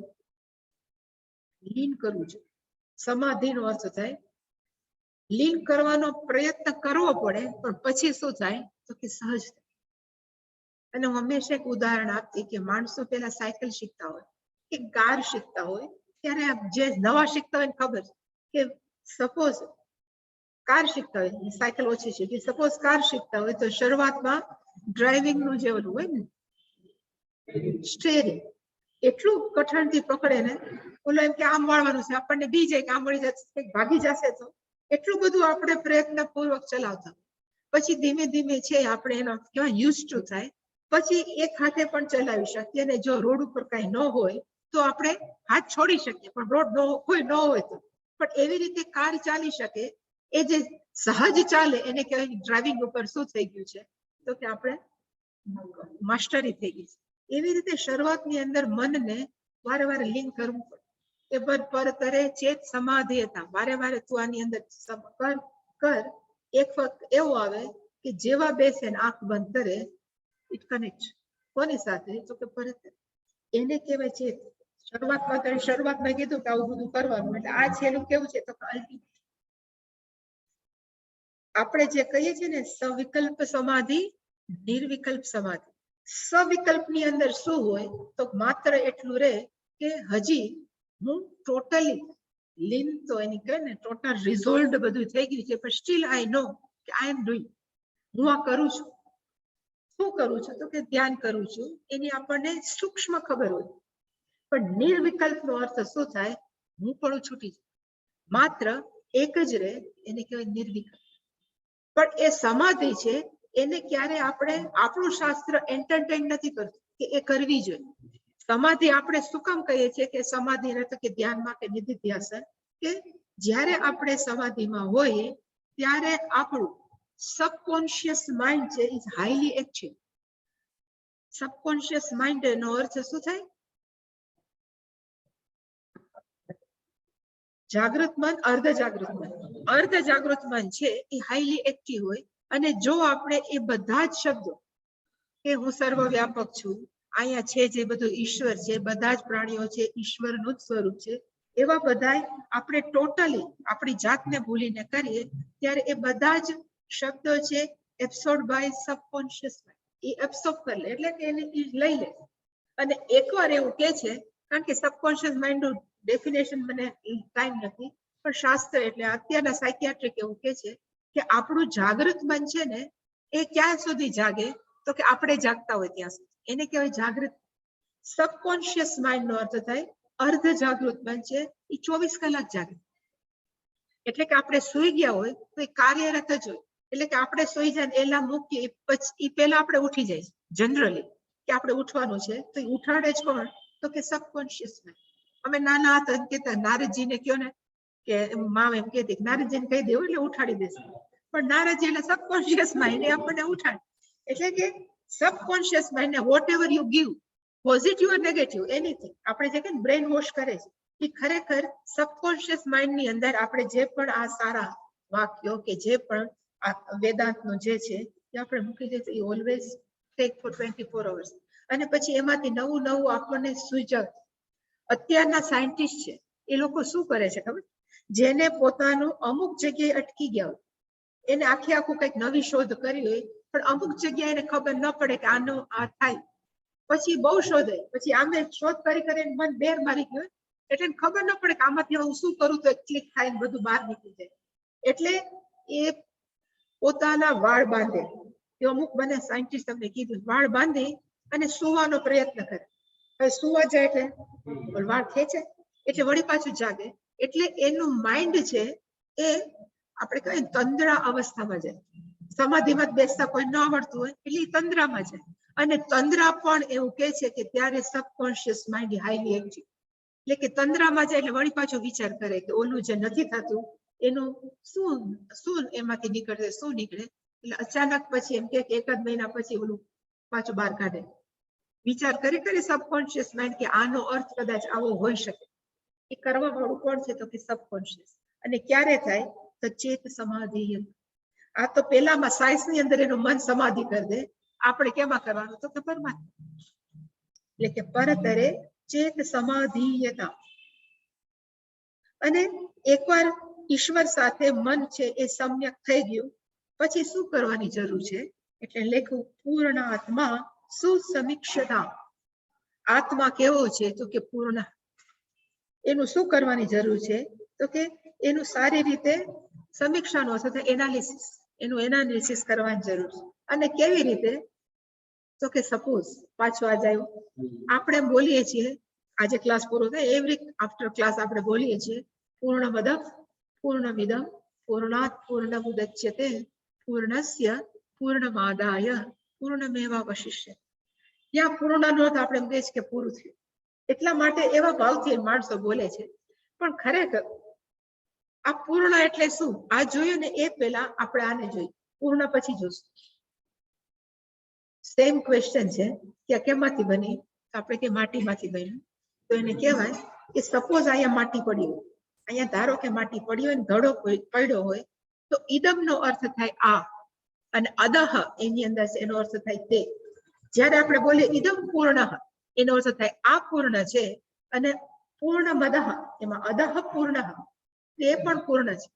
[SPEAKER 1] લીન કરવું છે. સમાધિનો અર્થ થાય લીન કરવાનો પ્રયત્ન કરવો પડે, પણ પછી શું થાય? તો કે સહજ. અને હું હંમેશા એક ઉદાહરણ આપતી કે માણસો પેલા સાયકલ શીખતા હોય કે કાર શીખતા હોય ત્યારે જે નવા શીખતા હોય ખબર છે કે સપોઝ કાર શીખતા હોય, સાયકલ ઓછી શીખી, સપોઝ કાર શીખતા હોય તો શરૂઆતમાં ડ્રાઇવિંગનું જે ઓલું હોય ને સ્ટીયરિંગ એટલું કઠણથી પકડે ને, ઓલો એમ કે આમ વાળવાનું છે, આપણને બી જાય કે આમ વળી જશે, ભાગી જશે. તો એટલું બધું આપણે પ્રયત્નપૂર્વક ચલાવતા. પછી ધીમે ધીમે છે આપણે એનો કેવાય યુઝ ટુ થાય, પછી એક હાથે પણ ચલાવી શકીએ. અને જો રોડ ઉપર કઈ ન હોય તો આપણે હાથ છોડી શકીએ, પણ રોડ કોઈ ન હોય તો. પણ એવી રીતે કાર ચાલી શકે, એ જે સહજ ચાલે એને કહેવાય ડ્રાઇવિંગ ઉપર શું થઈ ગયું છે? તો કે આપણે માસ્ટરી થઈ ગઈ છે. એવી રીતે શરૂઆતની અંદર મનને વારે વારે લીન કરવું પડે. એ પરતરે ચેત સમાધિ હતા. વારે વારે તું આની અંદર કર. એક વખત એવો આવે કે જેવા બેસે ને આંખ બંધ કરે ઇટ કનેક્ટ કોની સાથે તો કે પરત એને કહેવાય છે શરૂઆતમાં કીધું કે આવું બધું કરવાનું એટલે આ છેલ્લું કેવું છે તો અલ્ટિમેટ આપણે જે કહીએ છીએ ને સવિકલ્પ સમાધિ નિર્વિકલ્પ સમાધિ સવિકલ્પની અંદર શું હોય તો માત્ર એટલું રહે કે હજી હું ટોટલી લીન તો એની કહે ને ટોટલ રિઝોલ્વ બધું થઈ ગયું છે પણ સ્ટીલ આઈ નો કે આઈ એમ ડુઈંગ હું આ કરું છું શું કરું છું તો કે ધ્યાન કરું છું એની આપણને સૂક્ષ્મ ખબર હોય પણ નિર્વિકલ્પનો અર્થ શું થાય હું પણ છૂટી જાય માત્ર એક જ રહે એને કહેવાય નિર્વિકલ્પ પણ એ સમાધિ છે એને ક્યારે આપણે આપણું શાસ્ત્ર એન્ટરટેન નથી કરતું કે એ કરવી જોઈએ સમાધિ આપણે શું કામ કહીએ છીએ કે સમાધિ એટલે કે ધ્યાનમાં કે નિધિધ્યાસન કે જ્યારે આપણે સમાધિમાં હોઈએ ત્યારે આપણું સબકોન્શિયસ માઇન્ડ છે is highly active subconscious mind નો અર્થ શું થાય જાગૃત મન અર્ધ જાગૃત મન છે એ હાઈલી એક્ટિવ હોય અને જો આપણે એ બધા જ શબ્દો કે હું સર્વવ્યાપક છું અહીંયા છે જે બધું ઈશ્વર છે બધા જ પ્રાણીઓ છે ઈશ્વરનું જ સ્વરૂપ છે એવા બધા આપણે ટોટલી આપણી જાતને ભૂલીને કરીએ ત્યારે એ બધા જ શબ્દો છે એબ્સોર્બ બાય સબકોન્શિયસ માઇન્ડ એ એબ્સોર્બ કરી લે એટલે કે એને લઈ લે અને એકવાર એવું કે છે કારણ કે સબકોન્શિયસ માઇન્ડ નું ડેફિનેશન મને ટાઈમ નથી પણ શાસ્ત્ર એટલે અત્યારના સાયકિયાટ્રિક એવું કે છે કે આપણું જાગૃત મન છે ને એ ક્યાં સુધી જાગે તો કે આપણે જાગતા હોય ત્યાં સુધી એને કહેવાય જાગૃત સબકોન્શિયસ માઇન્ડ નો અર્થ થાય અર્ધ જાગૃત મન છે એ 24 કલાક જાગે એટલે કે આપણે સુઈ ગયા હોય તો એ કાર્યરત જ હોય એટલે કે આપણે સુઈ જાય એલા મૂકીએ પછી પહેલા આપણે ઉઠી જાય જનરલી કે આપણે ઉઠવાનું છે તો એ ઉઠાડે જ કોણ તો કે સબકોન્શિયસ માઇન્ડ અમે નાના હતા એમ કહેતા નારદજીને કયો ને કે મામ એમ કહેતી નારદજીને કહી દેવું એટલે ઉઠાડી દેશે પણ નારદજી એટલે સબકોન્શિયસ માઇન્ડ એ આપણને ઉઠાડે એટલે કે સબકોન્શિયસ માઇન્ડ ને whatever you give positive or negative anything આપણે જે કે બ્રેન વોશ કરે છે એ ખરેખર સબકોન્શિયસ માઇન્ડ ની અંદર આપણે જે પણ આ સારા વાક્યો કે જે પણ આ વેદાંતનું જે છે એ આપણે મૂકી દઈએ તો એ ઓલવેઝ ટેક ફોર 24 અવર્સ અને પછી એમાંથી નવું આપણને સૂચક અત્યારના સાયન્ટિસ્ટ છે એ લોકો શું કરે છે ખબર જેને પોતાનું અમુક જગ્યાએ અટકી ગયા હોય એને આખું કંઈક નવી શોધ કરી હોય પણ અમુક જગ્યાએ એને ખબર ન પડે કે આનો આ થાય પછી બહુ શોધે પછી આમે શોધ કરીને મન બેર મારી ગયું એટલે ખબર ન પડે કે આમાંથી હું શું કરું તો ક્લિક થાય બધું બહાર નીકળી જાય એટલે એ પોતાના વાળ બાંધે એ અમુક મને સાયન્ટિસ્ટ તમને કીધું વાળ બાંધી અને સુવાનો પ્રયત્ન કરે હવે સુવા જાય એટલે વાળ ખેંચે એટલે વળી પાછું જાગે એટલે એનું માઇન્ડ છે એ આપણે કહીએ તંદ્રા અવસ્થામાં જાય સમાધિમાં બેસતા કોઈ ન આવડતું હોય એટલે તંદ્રામાં જાય અને તંદ્રા પણ એવું કે છે કે ત્યારે સબકોન્શિયસ માઇન્ડ હાઈલી એક્ટિવ એટલે કે તંદ્રામાં જાય એટલે વળી પાછો વિચાર કરે કે ઓલું જે નથી થતું એનું શું એમાંથી નીકળે શું નીકળે એટલે અચાનક પછી એમ કે એકાદ મહિના પછી ઓલું પાછું બહાર કાઢે વિચાર કરી સબકોન્શિયસ માઇન્ડ કે આનો અર્થ કદાચ આવો હોઈ શકે એ કરવા વાળું કોણ છે તો કે સબકોન્શિયસ અને ક્યારે થાય તો ચેત સમાધિ આ તો પેલામાં સાયન્સ ની અંદર એનું મન સમાધિ કરી દે આપણે કેમાં કરવાનું તો કે પરમાત્મા એટલે કે પરતરે ચેત સમાધિયતા અને એકવાર ઈશ્વર સાથે મન છે એ સમ્યક થઈ ગયું પછી શું કરવાની જરૂર છે એટલે લેખું પૂર્ણ આત્મા સુસમીક્ષતા આત્મા કેવો છે તો કે પૂર્ણ એનું શું કરવાની જરૂર છે તો કે એનું સારી રીતે સમીક્ષાનો અથવા એનાલિસિસ એનું એનાલિસિસ કરવાની જરૂર છે અને કેવી રીતે તો કે સપોઝ પાછું આ જાય આપણે બોલીએ છીએ આજે ક્લાસ પૂરો થાય એવરી આફ્ટર ક્લાસ આપણે બોલીએ છીએ પૂર્ણમદ પૂર્ણમિદમ પૂર્ણાત પૂર્ણમુદચ્યતે પૂર્ણસ્ય પૂર્ણમાદાય પૂર્ણમેવાવશિષ્યતે ત્યાં પૂર્ણનો અર્થ આપણે એમ કહીએ છીએ કે પૂરું થયું એટલા માટે એવા ભાવથી માણસો બોલે છે પણ ખરેખર આ પૂર્ણ એટલે શું આ જોયું ને એ પહેલા આપણે આને જોઈએ પૂર્ણ પછી જોશું સેમ ક્વેશ્ચન છે કે કેમાંથી બની આપણે કે માટીમાંથી બન્યું તો એને કહેવાય કે સપોઝ અહીંયા માટી પડી હોય અહીંયા ધારો કે માટી પડી હોય ને ધડો પડ્યો હોય તો ઈદમનો અર્થ થાય આ અને અદહ એની અંદર એનો અર્થ થાય તે. જ્યારે આપણે બોલીએ ઇદમ પૂર્ણ, એનો અર્થ થાય આ પૂર્ણ છે. અને પૂર્ણમદઃ એમાં અદહ પૂર્ણ, તે પણ પૂર્ણ છે.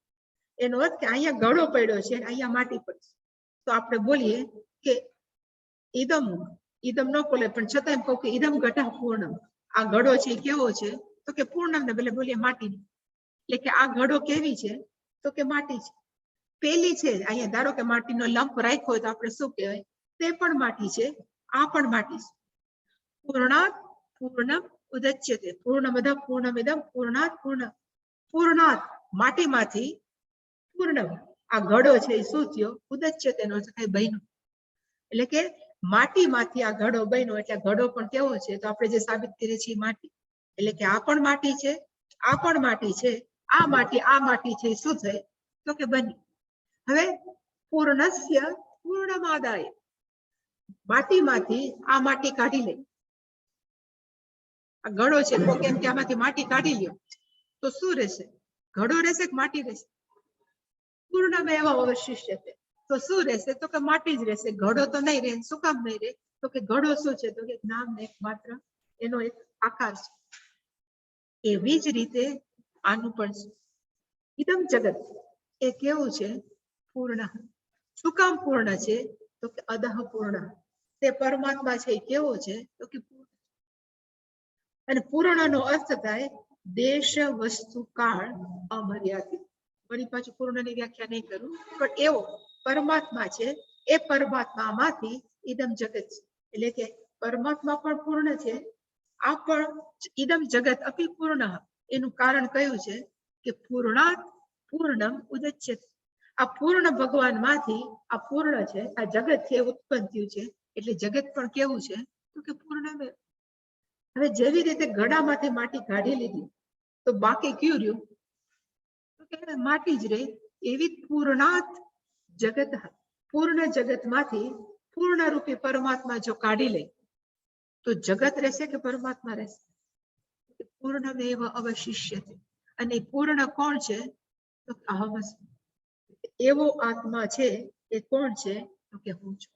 [SPEAKER 1] એનો અર્થ કે અહીંયા ઘડો પડ્યો છે, અહીંયા માટી પડી. તો આપણે બોલીએ કે ઇદમ, ઇદમ ન બોલે પણ છતાં એમ કહું કે ઇદમ ઘટઃ પૂર્ણમ, આ ઘડો છે કેવો છે? તો કે પૂર્ણમ ને બદલે બોલીએ માટી. એટલે કે આ ઘડો કેવી છે? તો કે માટી છે. પેલી છે, અહીંયા ધારો કે માટીનો લંપ રાખ્યો હોય તો આપણે શું કહેવાય? તે પણ માટી છે, આ પણ માટી છે. પૂર્ણાત પૂર્ણમ ઉદચ્યતે, પૂર્ણમદ પૂર્ણમિદમ પૂર્ણાત પૂર્ણ. પૂર્ણાત માટીમાંથી, પૂર્ણમ આ ઘડો છે એ શું થયો? ઉદચ્યતે નો અર્થ થાય બન્યો. એટલે કે માટીમાંથી આ ઘડો બન્યો, એટલે ઘડો પણ કેવો છે? તો આપણે જે સાબિત કરીએ છીએ માટી. એટલે કે આ પણ માટી છે, આ પણ માટી છે, આ માટી છે શું થાય? તો કે બની. હવે પૂર્ણસ્ય પૂર્ણમાદાય, માટીમાંથી આ માટી કાઢી લે. આ ઘડો છે તો કેમ કે આમાંથી માટી કાઢી લ્યો તો શું રહેશે? ઘડો રહેશે કે માટી રહેશે? પૂર્ણમેવ અવશિષ્યતે, તો શું રહેશે? તો કે માટી જ રહેશે. ઘડો તો નહીં રહે. શું કામ નહીં રહે? તો કે ઘડો શું છે? તો કે નામ ને માત્ર એનો એક આકાર છે. એવી જ રીતે આનું પણ છે. ઇદમ જગત એ કેવું છે? પૂર્ણ. શું કામ પૂર્ણ છે? તો કે અદહ પૂર્ણ. તે પરમાત્મા છે એ કેવો છે? તો કે પૂર્ણ. અને પૂર્ણનો અર્થ થાય દેશ, વસ્તુ, કાળ અમર્યાદિત. વળી પાછું પૂર્ણની વ્યાખ્યા નહીં કરું, પણ એવો પરમાત્મા છે. એ પરમાત્મામાંથી ઇદમ જગત છે. એટલે કે પરમાત્મા પણ પૂર્ણ છે, આ પણ ઇદમ જગત અપી પૂર્ણ. એનું કારણ કયું છે? કે પૂર્ણાત પૂર્ણમ ઉદચ્યતે. આ પૂર્ણ ભગવાન માંથી આ પૂર્ણ છે, આ જગત છે ઉત્પન્ન થયું છે. એટલે જગત પણ કેવું છે? તો કે પૂર્ણ. હવે જેવી રીતે ઘડામાંથી માટી કાઢી લીધી તો બાકી કયું રહ્યું? તો કે માટી જ રહી. એવી પૂર્ણાત જગત, પૂર્ણ જગતમાંથી પૂર્ણ રૂપી પરમાત્મા જો કાઢી લે તો જગત રહેશે કે પરમાત્મા રહેશે? પૂર્ણમેવ અવશિષ્યતે. અને પૂર્ણ કોણ છે? તો અહમસ્મિ. એવો આત્મા છે એ કોણ છે? તો કે હું છું.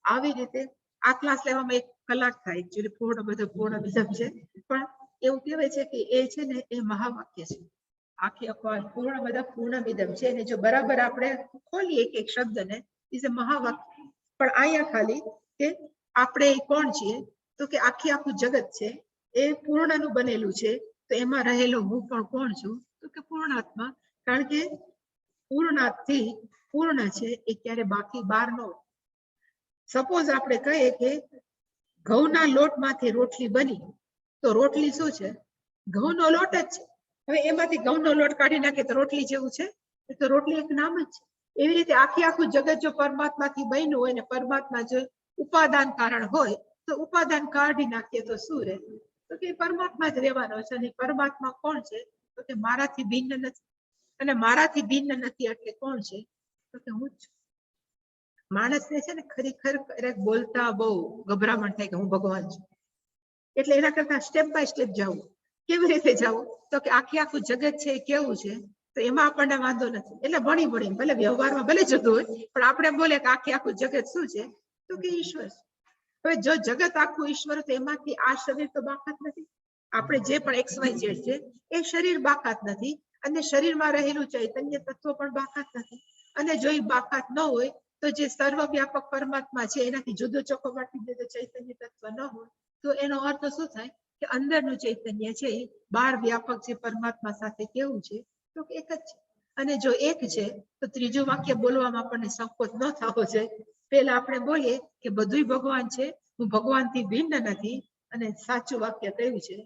[SPEAKER 1] આવી રીતે આ ક્લાસ લેવામાં 1 કલાક થાય. એકચ્યુઅલી પૂર્ણ છે, પણ એવું કહેવાય છે કે એ છે ને એ મહાવાક્ય છે. આખી અખબાર પૂર્ણમિદમ છે, અને જો બરાબર આપણે ખોલીએ એક શબ્દને, ઇઝ અ મહાવાક્ય. પણ અહીંયા ખાલી કે આપણે કોણ છીએ? તો કે આખું જગત છે એ પૂર્ણનું બનેલું છે. તો એમાં રહેલો હું પણ કોણ છું? તો કે પૂર્ણાત્મા. કારણ કે પૂર્ણાથી પૂર્ણ છે એ ક્યારે બાકી બહાર ન હોય. સપોઝ આપણે કહીએ કે ઘઉંના લોટમાંથી રોટલી બની, તો રોટલી શું છે? ઘઉંનો લોટ જ છે. હવે એમાંથી ઘઉંનો લોટ કાઢી નાખે તો રોટલી જેવું છે? તો રોટલી એક નામ જ છે. એવી રીતે આખું જગત જો પરમાત્માથી બન્યું હોય ને પરમાત્મા જો ઉપાદાન કારણ હોય તો ઉપાદાન કાઢી નાખીએ તો શું રહે? તો કે પરમાત્મા જ રહેવાનો છે. અને પરમાત્મા કોણ છે? તો કે મારાથી ભિન્ન નથી. અને મારાથી ભિન્ન નથી એટલે કોણ છે? તો કે હું જ છું. માણસને છે ને ખરેખર બોલતા બહુ ગભરામણ થાય કે હું ભગવાન છું. એટલે એના કરતા સ્ટેપ બાય સ્ટેપ જવું. કેવી રીતે જવું? તો કે આખું જગત છે એ કેવું છે? તો એમાં આપણને વાંધો નથી. એટલે ભણી ભલે વ્યવહારમાં ભલે જતું હોય, પણ આપણે બોલે કે આખું જગત શું છે? તો કે ઈશ્વર. હવે જો જગત આખું ઈશ્વર, તો એમાંથી આ શરીર તો બાકાત નથી. આપણે જે પણ XYZ છે એ શરીર બાકાત નથી. અને શરીરમાં રહેલું ચૈતન્ય તત્વ પણ બાકાત નથી. અને જો એ બાકાત ન હોય તો જે સર્વવ્યાપક પરમાત્મા છે એનાથી જુદો ચોખ્ખો પાડી દે તો ચૈતન્ય તત્વ ન હોય તો એનો અર્થ શું થાય? કે અંદરનું ચૈતન્ય છે એ બહાર વ્યાપક છે પરમાત્મા સાથે કેવું છે? તો એક જ છે. અને જો એક છે તો ત્રીજું વાક્ય બોલવામાં આપણને સંકોચ ન થવો જોઈએ. પેલા આપણે બોલીએ કે બધુંય ભગવાન છે, હું ભગવાનથી ભિન્ન નથી. અને સાચું વાક્ય કયું છે?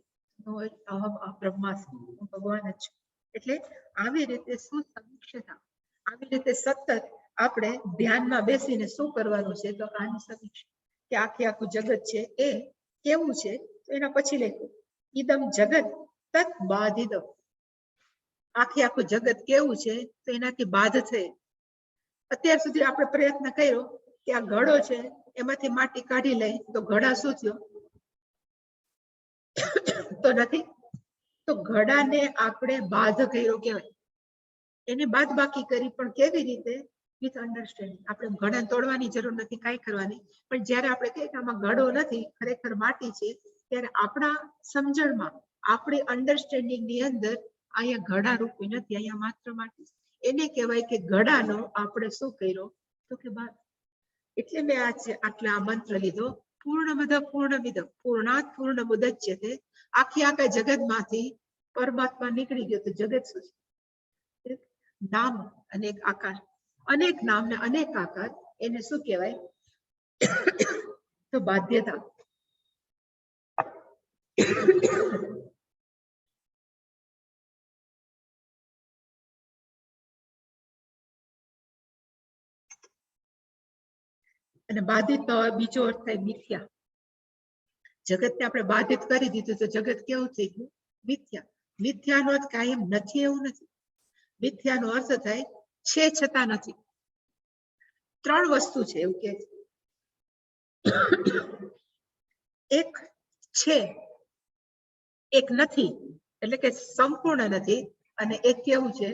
[SPEAKER 1] અહમ બ્રહ્માસ્મિ, હું ભગવાન જ છું. એટલે આવી રીતે સુસમીક્ષતા, આવી રીતે સતત આપણે ધ્યાનમાં બેસીને શું કરવાનું છે? તો આની સમીક્ષા, કે આખું જગત છે એ કેવું છે? તો એના પછી લખ્યું ઇદમ જગત તત બાધિતમ. આખું જગત કેવું છે? તો એનાથી બાધ છે. અત્યાર સુધી આપણે પ્રયત્ન કર્યો કે આ ઘડો છે એમાંથી માટી કાઢી લઈ તો ઘડા શું થયો? તો નથી. તો ઘડાને આપણે બાધ કર્યો કહેવાય. એને બાદ બાકી કરી, પણ કેવી રીતે? With understanding. આપણે ઘડા તોડવાની જરૂર નથી, કાંઈ કરવાની, પણ જ્યારે આપણે કહીએ કે આમાં ઘડો નથી, ખરેખર માટી છે, ત્યારે આપણા સમજણમાં, આપણી અન્ડરસ્ટેન્ડિંગ ની અંદર અહીંયા ઘડા રૂપી નથી, અહીંયા માત્ર માટી. એને કહેવાય કે ઘડાનો આપણે શું કર્યો તો કે બાદ. એટલે મેં આટલા આ મંત્ર લીધો, પૂર્ણમદ પૂર્ણમિદં પૂર્ણાત પૂર્ણમુદચ્યતે. આખા જગતમાંથી પરમાત્મા નીકળી ગયો તો જગત શું છે? નામ અનેક આકાર, અનેક નામ ને અનેક આકાર. એને શું કહેવાય તો બાધ્યતા. અને બાધિત નો બીજો અર્થ થાય મિથ્યા. જગતને આપણે બાધિત કરી દીધું તો જગત કેવું થઈ ગયું? મિથ્યા. મિથ્યાનો અર્થ કાયમ નથી એવું નથી. મિથ્યાનો અર્થ થાય છે છતાં નથી. ત્રણ વસ્તુ છે એવું કે એક છે, એક નથી, એટલે કે સંપૂર્ણ નથી, અને એક કેવું છે?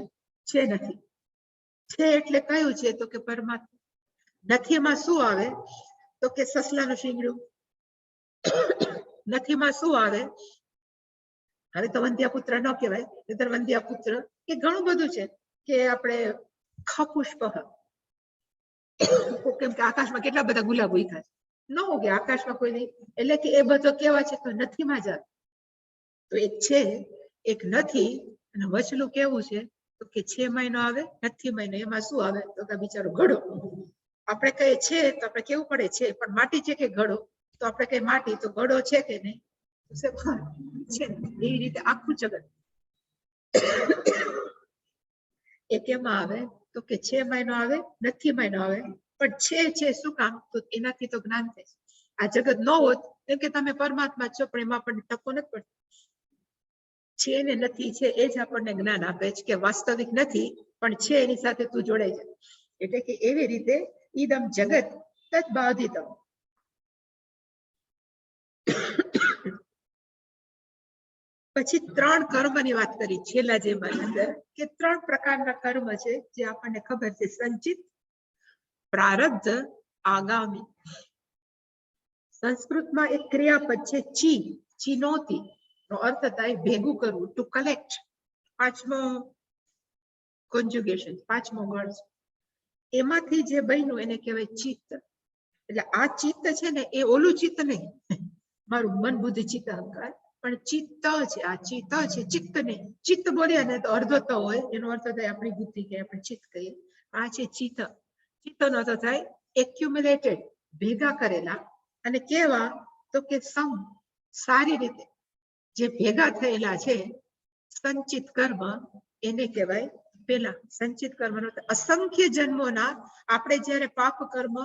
[SPEAKER 1] છે નથી. છે એટલે કયું છે તો કે પરમાત્મા. નથીમાં શું આવે તો કે સસલાનું શીંગડું. નથીમાં શું આવે? હવે તો વંધ્યા પુત્ર ન કહેવાય, નહીતર વંધ્યા પુત્ર કે ઘણું બધું છે કે આપણે ખપુષ્પ. કેમ કે આકાશમાં કેટલા બધા ગુલાબ ઉગ્યા છે, ન ઉગે આકાશમાં કોઈ નહીં, એટલે કે એ બધો કેવા છે તો નથીમાં જ આવે. તો એક છે, એક નથી, અને વચલું કેવું છે તો કે છે મહિનો આવે, નથી મહિનો. એમાં શું આવે તો કે બિચારો ઘડો. આપણે કહીએ છે તો આપણે કેવું પડે છે, પણ માટી છે કે ઘડો? તો આપણે કહીએ માટી, તો ઘડો છે કે નહીં? છે. એવી રીતે આખું જગત એ કેમાં આવે તો કે છે મહિનો આવે, નથી મહિનો આવે. પણ છે શું કામ તો એનાથી તો જ્ઞાન થાય. આ જગત ન હોત કેમ કે તમે પરમાત્મા છો, પણ એમાં આપણને ટકો નથી પડતો. છે ને નથી છે એ જ આપણને જ્ઞાન આપે છે કે વાસ્તવિક નથી, પણ છે એની સાથે તું જોડાઈ જાય. એટલે કે એવી રીતે ઈદમ જગત તદ બાધિતમ. પછી ત્રણ કર્મની વાત કરી છેલ્લા જે અંદર, કે ત્રણ પ્રકારના કર્મ છે જે આપણને ખબર છે: સંચિત, પ્રારબ્ધ, આગામી. સંસ્કૃતમાં એક ક્રિયાપદ છે ચી, ચિનોતી નો અર્થ થાય ભેગું કરવું, ટુ કલેક્ટ. પાંચમો કોન્જુગેશન, પાંચમો વર્ડ. એમાંથી જે બન્યું એને કહેવાય ચિત્ત. એટલે આ ચિત્ત છે ને એ ઓલું ચિત્ત નહીં, મારું મન બુદ્ધિ ચિત્ત અહંકાર, પણ ચિત્ત છે. આ ચિત્ત છે, ચિત્ત નહીં. ચિત્ત બોલીએ ને તો અર્ધો તો હોય, એનો અર્થ થાય આપણી બુદ્ધિ કે આપણે ચિત્ત કહીએ. આ છે ચિત્ત. ચિત્તનો અર્થ થાય એક્યુમ્યુલેટેડ, ભેગા કરેલા. અને કેવા તો કે સમ, સારી રીતે જે ભેગા થયેલા છે. સંચિત કર્મ એને કહેવાય પેલા. સંચિત કર્મનો અસંખ્ય જન્મોના આપણે જ્યારે પાપ કર્મ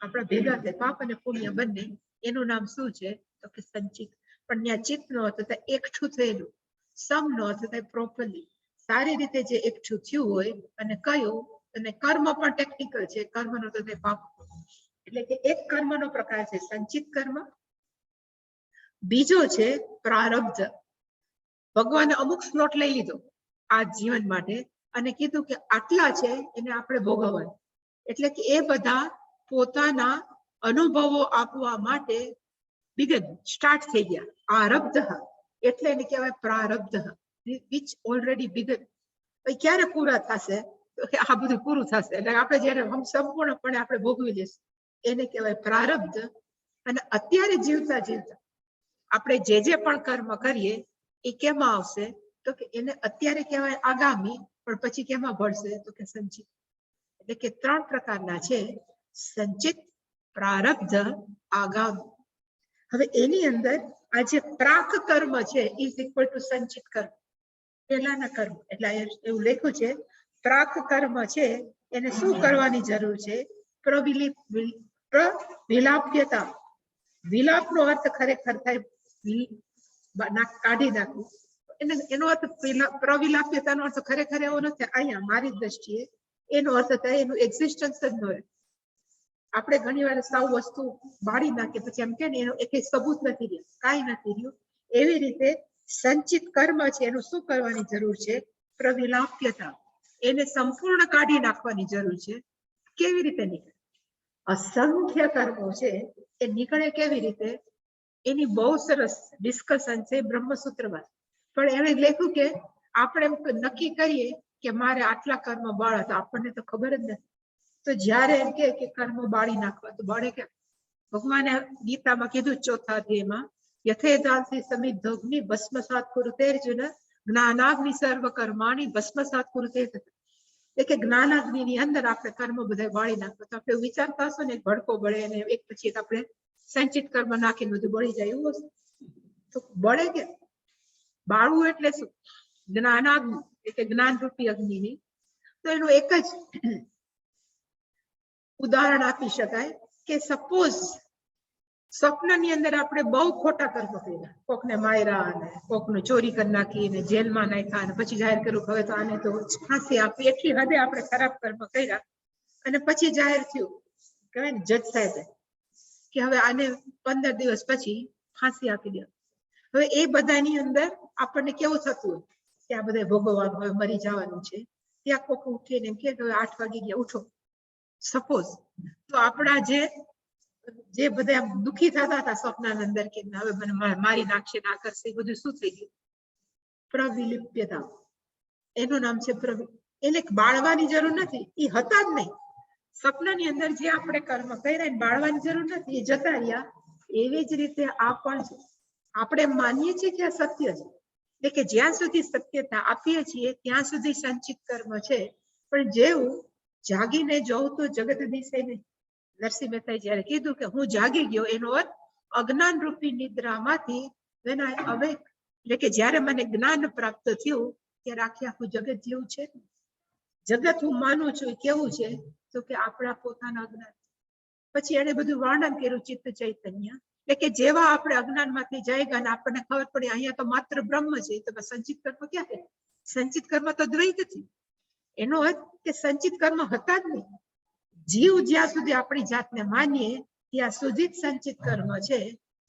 [SPEAKER 1] આપણા ભેગા થાય, પાપ અને પુણ્ય બંને, એનું નામ શું છે તો કે સંચિત. પણ ત્યાં ચિત્ત નો અર્થ થાય એકઠું થયેલું. સમ નો અર્થ થાય પ્રોપરલી, સારી રીતે જે એકઠું થયું હોય. અને કયું? અને કર્મ પણ ટેકનિકલ છે. કર્મ નો તો થાય પાપ. એટલે કે એક કર્મનો પ્રકાર છે સંચિત કર્મ. બીજો છે પ્રારબ્ધ. ભગવાને અમુક સ્લોટ લઈ લીધો આ જીવન માટે અને કીધું કે આટલા છે એને આપણે ભોગવવાનું. એટલે કે એ બધા પોતાના અનુભવો આપવા માટે બિગન સ્ટાર્ટ થઈ ગયા. આરબ્ધ એટલે એને કહેવાય પ્રારબ્ધ, વિચ ઓલરેડી બિગન. ક્યારે પૂરા થશે તો કે આ બધું પૂરું થશે, એટલે આપણે જયારે સંપૂર્ણપણે આપણે ભોગવી લેશું એને કહેવાય પ્રારબ્ધ. અને અત્યારે જીવતા જીવતા આપણે જે પણ કર્મ કરીએ એ કેમાં આવશે તો કે એને અત્યારે કહેવાય આગામી, પણ પછી કેમાં ભળશે તો કે સંચિત. એટલે કે ત્રણ પ્રકારના છે: સંચિત, પ્રારબ્ધ, આગામી. હવે એની અંદર આ જે પ્રાક કર્મ છે ઇઝ ઇક્વલ ટુ સંચિત કર્મ, પહેલાના કર્મ. એટલે એવું લખ્યું છે પ્રાક કર્મ છે એને શું કરવાની જરૂર છે? પ્રવિલાપ્યતા. વિલાપનો અર્થ ખરેખર થાય કાઢી નાખવું. એનો અર્થ પ્રવિલાપ્યતાનો અર્થ ખરેખર એવો નથી. અહીંયા મારી દ્રષ્ટિએ એનો અર્થ થાય એનું એક્ઝિસ્ટન્સ જ ન હોય. આપણે ઘણી વાર સાવ વસ્તુ બાળી નાખીએ પછી એમ કે ને એનો એક સબૂત નથી રહ્યું, કાંઈ નથી રહ્યું. એવી રીતે સંચિત કર્મ છે એનું શું કરવાની જરૂર છે? પ્રવિલાપ્યતા. એને સંપૂર્ણ કાઢી નાખવાની જરૂર છે. કેવી રીતે નીકળે? અસંખ્ય કર્મો છે એ નીકળે કેવી રીતે? એની બહુ સરસ ડિસ્કશન છે બ્રહ્મસૂત્રમાં. પણ એણે લખ્યું કે આપણે એમ નક્કી કરીએ કે મારે આટલા કર્મ બાળા, તો આપણને તો ખબર જ નથી. તો જ્યારે એમ કે કર્મ બાળી નાખવા, તો બાળે કે? ભગવાને ગીતામાં કીધું ચોથા અધ્યાયમાં, યથેદાંસી સમિદ્ધગ્નિ ભસ્મસાત કુરુતે અર્જુન જ્ઞાનાગ્નિ સર્વ કર્માણિ ભસ્મસાત કુરુતે. એટલે કે જ્ઞાનાગ્નિની અંદર આપણે કર્મ બધા બાળી નાખવા. તો આપણે વિચારતા હશો ને, ભડકો બળે અને એક પછી એક આપણે સંચિત કર્મ નાખીને બધું બળી જાય, એવું હશે? તો બળે કે? બાળવું એટલે શું? જ્ઞાનાગ્નિ એટલે જ્ઞાન રૂપી અગ્નિની. તો એનું એક જ ઉદાહરણ આપી શકાય કે સપોઝ સ્વપ્નની અંદર આપણે બહુ ખોટા કર્મ કર્યા, કોકને માર્યા અને કોકનું ચોરી કરી નાખી અને જેલમાં નાખ્યા, અને પછી જાહેર કર્યું હવે તો આને તો ફાંસી આપી, એટલી હદે આપણે ખરાબ કર્મ કર્યા, અને પછી જાહેર થયું કહેવાય ને જજ સાહેબે કે હવે આને 15 દિવસ પછી ફાંસી આપી દે. હવે એ બધાની અંદર આપણને કેવું થતું હોય કે આ બધા ભોગવવાનું, હવે મરી જવાનું છે. ત્યાં કોક ઉઠીને એમ કે 8 વાગી ગયા, ઉઠો. સપોઝ તો આપણા જે બધા દુખી થતા હતા સ્વપ્નની અંદર કે હવે મને મારી નાખશે, ના કરશે, બધું શું થઈ ગયું? પ્રવિલિપ્યતા. એનું નામ છે એને બાળવાની જરૂર નથી, એ હતા જ નહીં. સ્વપ્નની અંદર જે આપણે કર્મ કર્યા એને બાળવાની જરૂર નથી, એ જતા રહ્યા. એવી જ રીતે આ પણ છે. આપણે માનીએ છીએ કે આ સત્ય છે, એટલે કે જ્યાં સુધી સત્યતા આપીએ છીએ ત્યાં સુધી સંચિત કર્મ છે. પણ જેવું જાગીને જોઉં તો જગત દિશે નહીં. નરસિંહ મહેતાએ જયારે કીધું કે હું જાગી ગયો, એનો અર્થ અજ્ઞાન રૂપી નિદ્રામાંથી when I awake, એટલે કે જ્યારે મને જ્ઞાન પ્રાપ્ત થયું ત્યારે આખું જગત જેવું છે. જગત હું માનું છું કેવું છે? તો કે આપણા પોતાના અજ્ઞાન. પછી એને બધું વર્ણન કર્યું ચિત્ત ચૈતન્ય, એટલે કે જેવા આપણે અજ્ઞાનમાંથી જાય અને આપણને ખબર પડી અહીંયા તો માત્ર બ્રહ્મ છે, તો સંચિત કર્મ ક્યાં છે? સંચિત કર્મ તો દ્વૈત છે. એનો અર્થ કે સંચિત કર્મ હતા જ નહીં. જીવ જ્યાં સુધી આપણી જાતને માનીએ ત્યાં સુધી જ સંચિત કર્મ છે.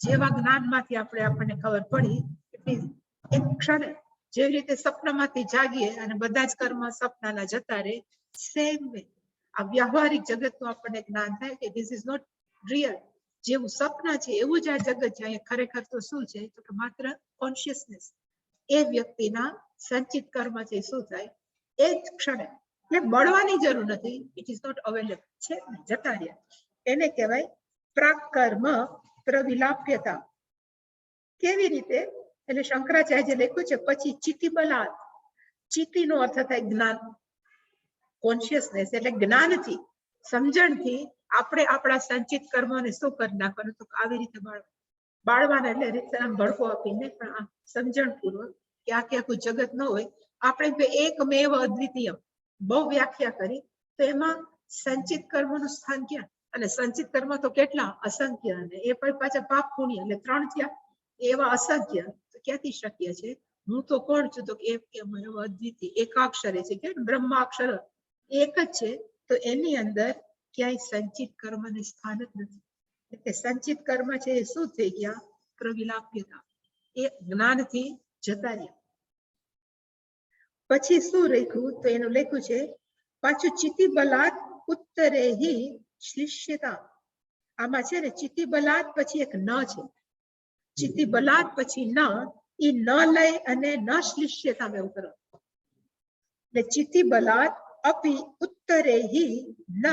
[SPEAKER 1] જેવા જ્ઞાનમાંથી આપણને ખબર પડી એક ક્ષણે, જેવી રીતે સપનામાંથી જાગીએ અને બધા જ કર્મ સપનાના જતા રહે, સેમ વે આ વ્યવહારિક જગતનું આપણને જ્ઞાન થાય કે ધીસ ઇઝ નોટ રિયલ. જેવું સપન છે એવું જ આ જગત છે. અહીંયા ખરેખર તો શું છે? તો કે માત્ર કોન્શિયસનેસ. એ વ્યક્તિના સંચિત કર્મ છે શું થાય? એ જ ક્ષણે, એટલે બળવાની જરૂર નથી. ઇટ ઇઝ નોટ અવેલેબલ, છે જતા રહ્યા. એને કહેવાય પ્રાકર્મ પ્રવિલાપ્યતા. કેવી રીતે? એટલે શંકરાચાર્ય લખ્યું છે પછી ચિત્તિ બલાત. ચિત્તિનો અર્થ થાય જ્ઞાન, કોન્શિયસનેસ, એટલે જ્ઞાનથી, સમજણથી આપણે આપણા સંચિત કર્મોને શું કરી નાખવાનું? તો આવી રીતે બાળવાના, એટલે રીતસર ભડકો આપીને, પણ સમજણપૂર્વક કે આખું જગત ન હોય. આપણે એકમેવ અદ્વિતીય બહુ વ્યાખ્યા કરી, તો એમાં સંચિત કર્મનું સ્થાન ક્યાં? અને સંચિત કર્મ તો કેટલા? અસંખ્ય. અને એ પણ પાછા પાપ પુણ્ય, એટલે 3 થયા. એવા અસંખ્ય તો ક્યાંથી શક્ય છે? હું તો કોણ છું? તો એકમેવ અદ્વિતીય, એકાક્ષરે છે કે બ્રહ્માક્ષર એક જ છે. તો એની અંદર ક્યાંય સંચિત કર્મને સ્થાન જ નથી. એટલે સંચિત કર્મ છે એ શું થઈ ગયા? પ્રવિલાપ્યતા, એ જ્ઞાનથી જતા રહ્યા. પછી શું લખ્યું? તો એનું લખ્યું છે પાછું ચિત્તિ બલાત ઉત્તરેહિ શ્લિષ્યતા. આમાં છે ને ચિત્તિ બલાત પછી એક ન છે. ચિત્તિ બલાત પછી ન, એ ન લઈ અને ન શ્લિષ્યતા મેં ઉતરો. એટલે ચિત્તિ બલાત અપી ઉત્તરેહિ ન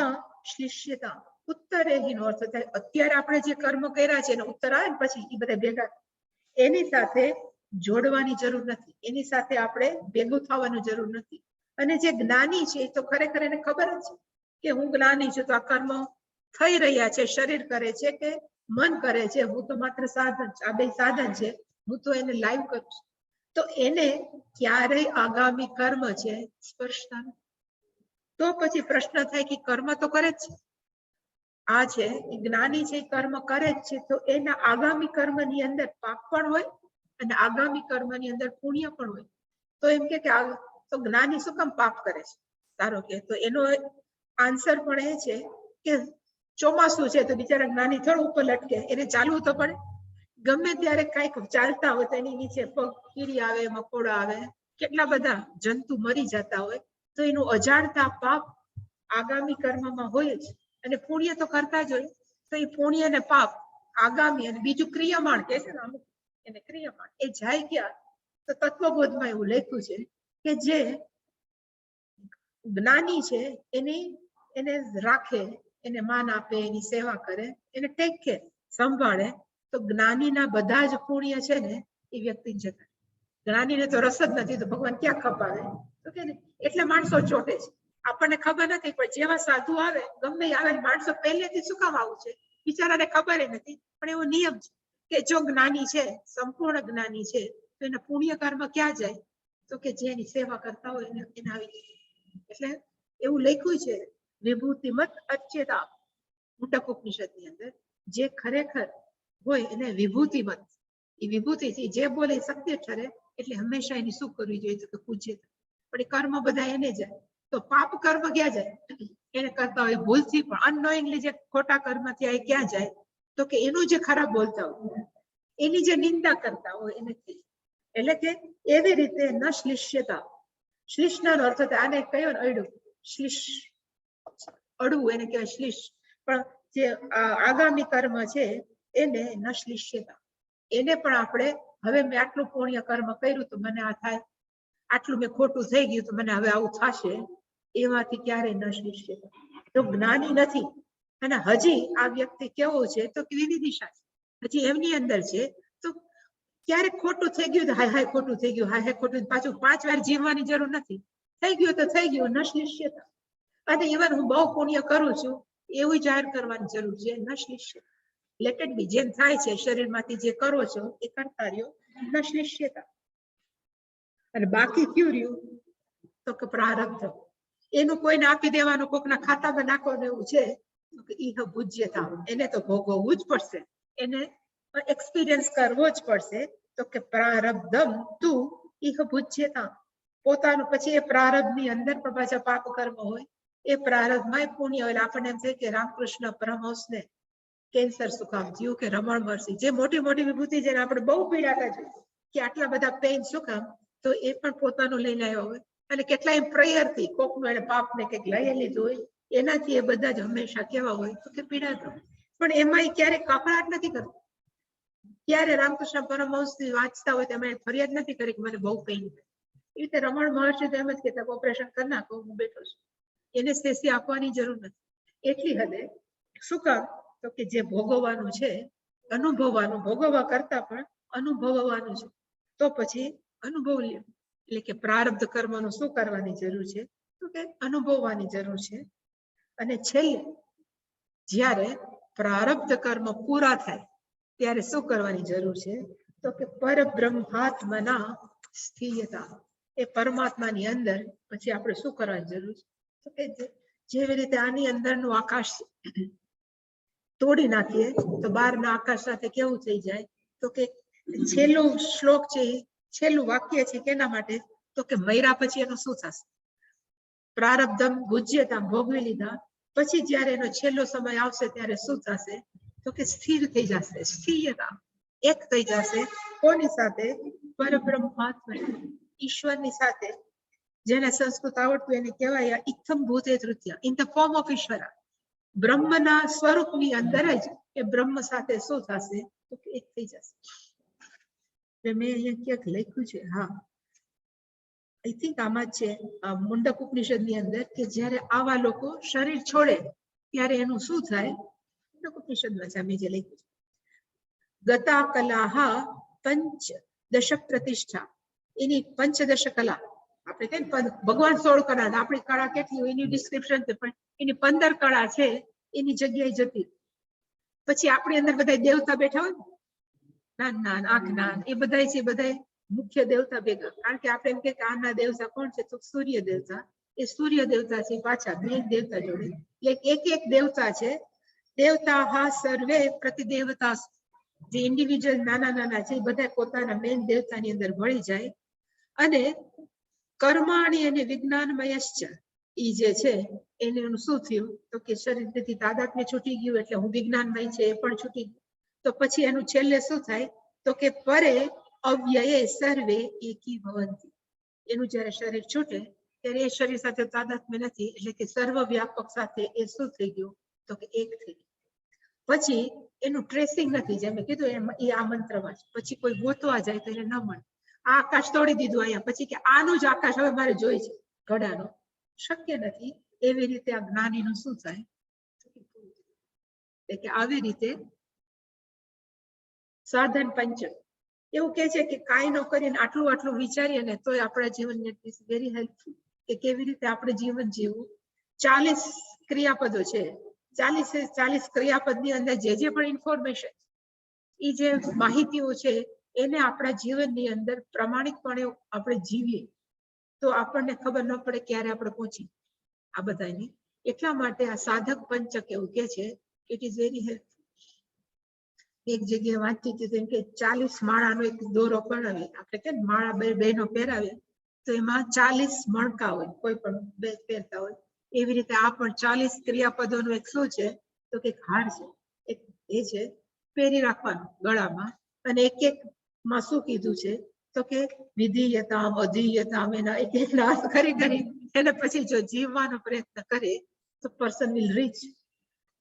[SPEAKER 1] શ્લિષ્યતા. ઉત્તરેહિ નો અર્થ થાય અત્યારે આપણે જે કર્મ કર્યા છે એને ઉત્તર આવે ને પછી એ બધા ભેગા, એની સાથે જોડવાની જરૂર નથી. એની સાથે આપણે ભેગું થવાની જરૂર નથી. અને જે જ્ઞાની છે તો ખરેખર એને ખબર જ છે કે હું જ્ઞાની છું, તો આ કર્મ થઈ રહ્યા છે. શરીર કરે છે કે મન કરે છે? હું તો માત્ર સાધન છું. આ બે સાધન છે, હું તો એને લાઈવ કરું છું. તો એને ક્યારેય આગામી કર્મ છે સ્પર્શતા નથી. તો પછી પ્રશ્ન થાય કે કર્મ તો કરે જ છે, આ છે જ્ઞાની છે કર્મ કરે જ છે, તો એના આગામી કર્મની અંદર પાપ પણ હોય અને આગામી કર્મની અંદર પુણ્ય પણ હોય. તો એમ કે તો જ્ઞાની શું કામ પાપ કરે છે? ધારો કે, તો એનો આન્સર પણ એ છે કે ચોમાસું છે તો બિચારા જ્ઞાની થોડું ઉપર લટકે, એને ચાલવું તો પડે. ગમે ત્યારે કઈક ચાલતા હોય તો એની નીચે પગ કીડી આવે, મકોડા આવે, કેટલા બધા જંતુ મરી જતા હોય, તો એનું અજાણતા પાપ આગામી કર્મમાં હોય જ, અને પુણ્ય તો કરતા જ હોય. તો એ પુણ્ય અને પાપ આગામી અને બીજું ક્રિયમાણ કે છે ને અમુક એને ક્રિયમાણ એ જાય ક્યાં? તો તત્વબોધમાં એવું લખ્યું છે કે જે જ્ઞાની છે એને રાખે, એને માન આપે, એની સેવા કરે, એને ટેક કેર સંભાળે, તો જ્ઞાનીના બધા જ પુણ્ય છે ને એ વ્યક્તિ જતા. જ્ઞાનીને તો રસ જ નથી તો ભગવાન ક્યાં ખપાવે? તો કે એટલે માણસો ચોટે છે. આપણને ખબર નથી, પણ જેવા સાધુ આવે ગમે આવે માણસો પહેલેથી શું કામ આવું છે બિચારાને ખબર નથી, પણ એવો નિયમ છે કે જો જ્ઞાની છે, સંપૂર્ણ જ્ઞાની છે, તો એના પુણ્ય કર્મ ક્યાં જાય? તો કે જેની સેવા કરતા હોય એને આવી. એટલે એવું લખ્યું છે વિભૂતિમત અચ્ચેતા મુંડક ઉપનિષદની અંદર, જે ખરેખર હોય એને વિભૂતિમત, એ વિભૂતિથી જે બોલે સત્ય ઠરે, એટલે હંમેશા એની શું કરવી જોઈએ? તો પૂજ્ય. પણ એ કર્મ બધા એને જાય. તો પાપ કર્મ ક્યાં જાય? એને કરતા હોય ભૂલથી પણ અનનોઈંગલી જે ખોટા કર્મ થયા એ ક્યાં જાય? તો કે એનું જે ખરાબ બોલતા હોય, એની જે નિંદા કરતા હોય એને. એટલે કે એવી રીતે ન શ્લિષ્યતા, શ્લિષ્ણનો અર્થ થાય આને કયો ને અડું, શ્લિષ અડવું એને કહેવાય શ્લિષ. પણ જે આગામી કર્મ છે એને ન શ્લિષ્યતા, એને પણ આપણે હવે મેં આટલું પુણ્ય કર્મ કર્યું તો મને આ થાય, આટલું મેં ખોટું થઈ ગયું તો મને હવે આવું થશે, એમાંથી ક્યારેય ન શ્લિષ્યતા. તો જ્ઞાની નથી અને હજી આ વ્યક્તિ કેવો છે? તો કેવી દિશા છે, હજી એમની અંદર છે. તો ક્યારેક ખોટું થઈ ગયું, હાય હાય ખોટું થઈ ગયું, હાય હાય ખોટું, પાછું 5 વાર જીવવાની જરૂર નથી. થઈ ગયું તો થઈ ગયું, ન શ્લિષ્યતા. અને ઇવન હું બહુ પુણ્ય કરું છું એવું જાહેર કરવાની જરૂર છે, ન શ્લિષ્યતા. લેટ ઇટ બી, જેમ થાય છે શરીરમાંથી જે કરો છો એ કરતા રહ્યો, ન શ્લિષ્યતા. અને બાકી ક્યું રહ્યું? તો કે પ્રારબ્ધ. એનું કોઈને આપી દેવાનું, કોકના ખાતામાં નાખવાનું એવું છે, તો કે ઈહ ભુજ્યતા, એને તો ભોગવવું જ પડશે, એને એક્સપિરિયન્સ કરવો જ પડશે. તો કે પ્રારબ્ધમ તું ઈહ ભુજ્યતા, પોતાનું પછી એ પ્રારબ્ધની અંદર પણ પાછા પાપ કર્મ હોય, એ પ્રારબ્ધમાં પુણ્ય હોય. આપણને એમ થાય કે રામકૃષ્ણ પરમહંસને કેન્સર શું કામ થયું, કે રમણ મહર્ષિ જે મોટી મોટી વિભૂતિ જેને આપણે બહુ પીડાતા છે કે આટલા બધા પેઇન શું કામ, તો એ પણ પોતાનું લઈને આવ્યો હોય. અને કેટલાય પ્રેયરથી કોકનું એને પાપને કંઈક લઈ લીધું હોય, એનાથી એ બધા જ હંમેશા કેવા હોય? તો કે પીડાતા. પણ એમાં ક્યારેક કકળાટ નથી કરતો. ક્યારે રામકૃષ્ણ પરમહંસ વાંચતા હોય તો એમણે ફરિયાદ નથી કરી કે મને બહુ પેઇન થાય. એ રીતે રમણ મહર્ષિ તો એમ જ કહેતા ઓપરેશન કરી નાખો, હું બેઠો છું. એને સ્થિતિ આપવાની જરૂર નથી. એટલી હદે શું કામ? તો કે જે ભોગવવાનું છે, અનુભવવાનું, ભોગવવા કરતા પણ અનુભવવાનું છે, તો પછી અનુભવ લે. એટલે કે પ્રારબ્ધ કર્મનું શું કરવાની જરૂર છે? તો કે અનુભવવાની જરૂર છે. અને છેલ્લે જ્યારે પ્રારબ્ધ કર્મ પૂરા થાય ત્યારે શું કરવાની જરૂર છે? તો કે પરબ્રહ્માત્મના સ્થિયતા, એ પરમાત્માની અંદર પછી આપણે શું કરવાની જરૂર છે? તો કે જેવી રીતે આની અંદરનું આકાશ તોડી નાખીએ તો બહારના આકાશ સાથે કેવું થઈ જાય? તો કે છેલ્લું શ્લોક છે, છેલ્લું વાક્ય છે કેના માટે? તો કે મર્યા પછી એનું શું થશે? પ્રારબ્ધમ ભુજ્યતા, ભોગવી લીધા પછી જ્યારે એનો છેલ્લો સમય આવશે ત્યારે શું થશે? તો કે સ્થિર થઈ જશે, સ્થિયતા, એક થઈ જશે. કોની સાથે? પરબ્રહ્માત્મા, ઈશ્વરની સાથે. જેને સંસ્કૃત આવડતું એને કહેવાય ઇત્થમ ભૂતે તૃતીય, ઇન ધ ફોર્મ ઓફ ઈશ્વર. બ્રહ્મના સ્વરૂપની અંદર જ એ બ્રહ્મ સાથે શું થશે? તો કે એક થઈ જશે. મેં અહીંયા ક્યાંક લખ્યું છે, હા આઈ થિંક આમાં છે મુંડક ઉપનિષદની અંદર, કે જ્યારે આવા લોકો શરીર છોડે ત્યારે એનું શું થાય? મુંડક ઉપનિષદમાં છે મેં જે લખ્યું છે. ગતા કલાહા પંચ દશક પ્રતિષ્ઠા, એની પંચદશ કલા. આપણે કઈ ભગવાન 16 કળા, આપણી કળા કેટલી હોય એની ડિસ્ક્રિપ્શન છે, પણ એની 15 કળા છે એની જગ્યાએ જતી. પછી આપણી અંદર બધા દેવતા બેઠા હોય, જ્ઞાન, આ જ્ઞાન, એ બધા છે, બધા મુખ્ય દેવતા ભેગા. કારણ કે આપણે એમ કે આના દેવતા કોણ છે? તો સૂર્ય દેવતા. એ સૂર્ય દેવતા છે પાછા ગ્રીક દેવતા જોડે. એટલે એક એક દેવતા છે. દેવતા હા સર્વે પ્રતિદેવતા, જે ઇન્ડિવિજ્યુઅલ નાના નાના છે એ બધા પોતાના મેઇન દેવતાની અંદર ભળી જાય. અને કર્માણી અને વિજ્ઞાનમયશ્ચ, એ જે છે એનું શું થયું? તો કે શરીરથી તાદાત્મ્ય છૂટી ગયું, એટલે હું વિજ્ઞાનમય છે એ પણ છૂટી ગયું. તો પછી એનું છેલ્લે શું થાય? તો કે પરે અવ્યયે સર્વે એકી ભવંતિ. એનું જ્યારે શરીર છૂટે ત્યારે એ શરીર સાથે તાદાત્મ્ય નથી, એટલે કે સર્વવ્યાપક સાથે એ શું થઈ ગયું? તો કે એક થઈ ગયું. પછી એનું ટ્રેસિંગ નથી, જેમ મેં કીધું એમ એ આ મંત્રમાં છે. પછી કોઈ ગોતવા જાય તો એને ન મળે. આ આકાશ તોડી દીધું અહીંયા, પછી કે આનું જ આકાશ હવે મારે જોઈ છે ઘડાનું, શક્ય નથી. એવી રીતે આ જ્ઞાનીનું શું થાય? એટલે કે આવી રીતે સાધન પંચક એવું કે છે કે કાંઈ ન કરીને આટલું વિચારીએ ને તોય આપણા જીવનને ઇટ ઇઝ વેરી હેલ્પફુલ, કે કેવી રીતે આપણે જીવન જીવવું. 40 ક્રિયાપદો છે. 40 ક્રિયાપદની અંદર જે પણ ઇન્ફોર્મેશન, એ જે માહિતીઓ છે, એને આપણા જીવનની અંદર પ્રમાણિકપણે આપણે જીવીએ તો આપણને ખબર ન પડે ક્યારે આપણે પહોંચી આ બધાની. એટલા માટે આ સાધક પંચક એવું કે છે, ઇટ ઇઝ વેરી હેલ્પફુલ. એક જગ્યાએ વાંચતી હતી તેમ કે 40 માળાનો એક દોરો બનાવીએ આપણે, કે માળા બહેનો પહેરાવે તો એમાં 40 મણકા હોય, કોઈ પણ બે પહેરતા હોય. એવી રીતે આ પણ 40 ક્રિયાપદોનું એક શું છે? તો કે હાર છે. એક એ છે પહેરી રાખવાનું ગળામાં, અને એક માં શું કીધું છે? તો કે વિધિયતામ અધિયતામ, એના એક અર્થ કરી એને પછી જો જીવવાનો પ્રયત્ન કરે તો person will rich,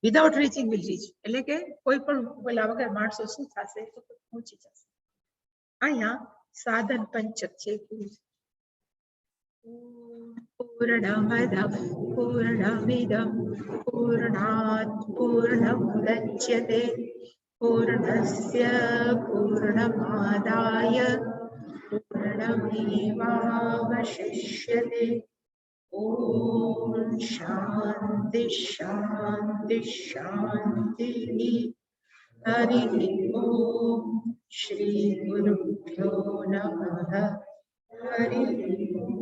[SPEAKER 1] without reaching will rich. એટલે કે કોઈ પણ બોલા વગર માણસો શું થશે? તો પહોંચી જશે. અહીંયા સાધન પંચક છે. પૂર્ણમદઃ પૂર્ણમિદં પૂર્ણાત પૂર્ણમુદચ્યતે પૂર્ણસ્ય પૂર્ણમાદાય પૂર્ણમેવાવશિષ્યતે. ઓમ શાંતિ શાંતિ શાંતિ. હરિ ઓમ. શ્રી ગુરુભ્યો નમઃ. હરિ ઓમ.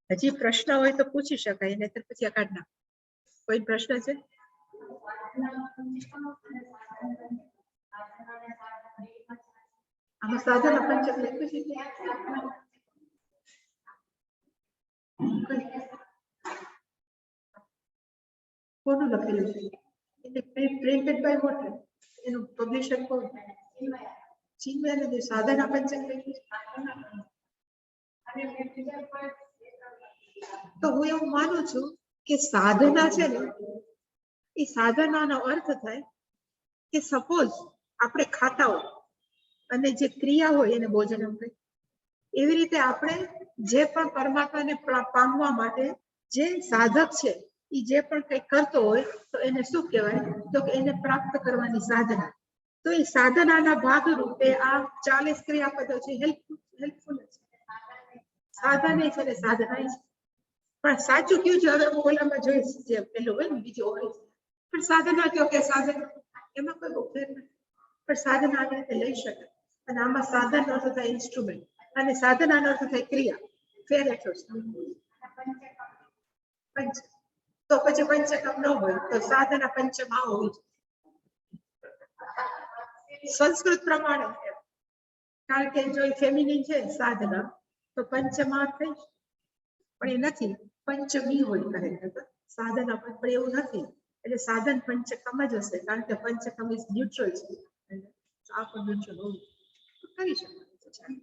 [SPEAKER 1] હજી પ્રશ્ન હોય તો પૂછી શકાય, નહીતર પછી આ કાઢ નાખ. કોઈ પ્રશ્ન છે? આમાં સાધન પંચક લખ્યું છે. કોનું લખેલું છે? એટલે પ્રિન્ટેડ બાય વોટ? એનું પબ્લિશર કોણ? ચિન્મયાનંદ. સાધન પંચક લખ્યું છે. તો હું એવું માનું છું કે સાધના છે ને, એ સાધનાનો અર્થ થાય કે સપોઝ આપણે ખાતા હોય અને જે ક્રિયા હોય એને ભોજન કહે. એવી રીતે આપણે જે પણ પરમાત્માને પામવા માટે જે સાધક છે, એ જે પણ કંઈ કરતો હોય તો એને શું કહેવાય? તો કે એને પ્રાપ્ત કરવાની સાધના. તો એ સાધનાના ભાગરૂપે આ 40 ક્રિયાપદો છે હેલ્પફુલ છે. સાધન છે ને સાધના છે. પણ સાચું કયું છે? હવે હું ઓલામાં જોઈશ, જે પેલું હોય ને બીજી ઓળી, પણ સાધના કયો કે સાધન, એમાં કોઈ બહુ ફેર નથી. પણ સાધના આવી રીતે લઈ શકાય. અને આમાં સાધન અર્થ થાય ઇન્સ્ટ્રુમેન્ટ, અને સાધનાનો અર્થ થાય ક્રિયા. ફેર એટલો જ. પંચ તો પછી પંચકમ ન હોય તો સાધના પંચમાં હોવી જોઈએ સંસ્કૃત પ્રમાણે. કારણ કે જો ફેમિનિન છે સાધના, તો પંચમાં થઈ, પણ એ નથી. પંચમી હોય ખરેખર સાધના, પણ એવું નથી. એટલે સાધન પંચકમ જ હશે, કારણ કે પંચકમ ઇઝ ન્યુટ્રલ છે. આ પણ ન્યુટ્રલ હોવું કરી શકાય.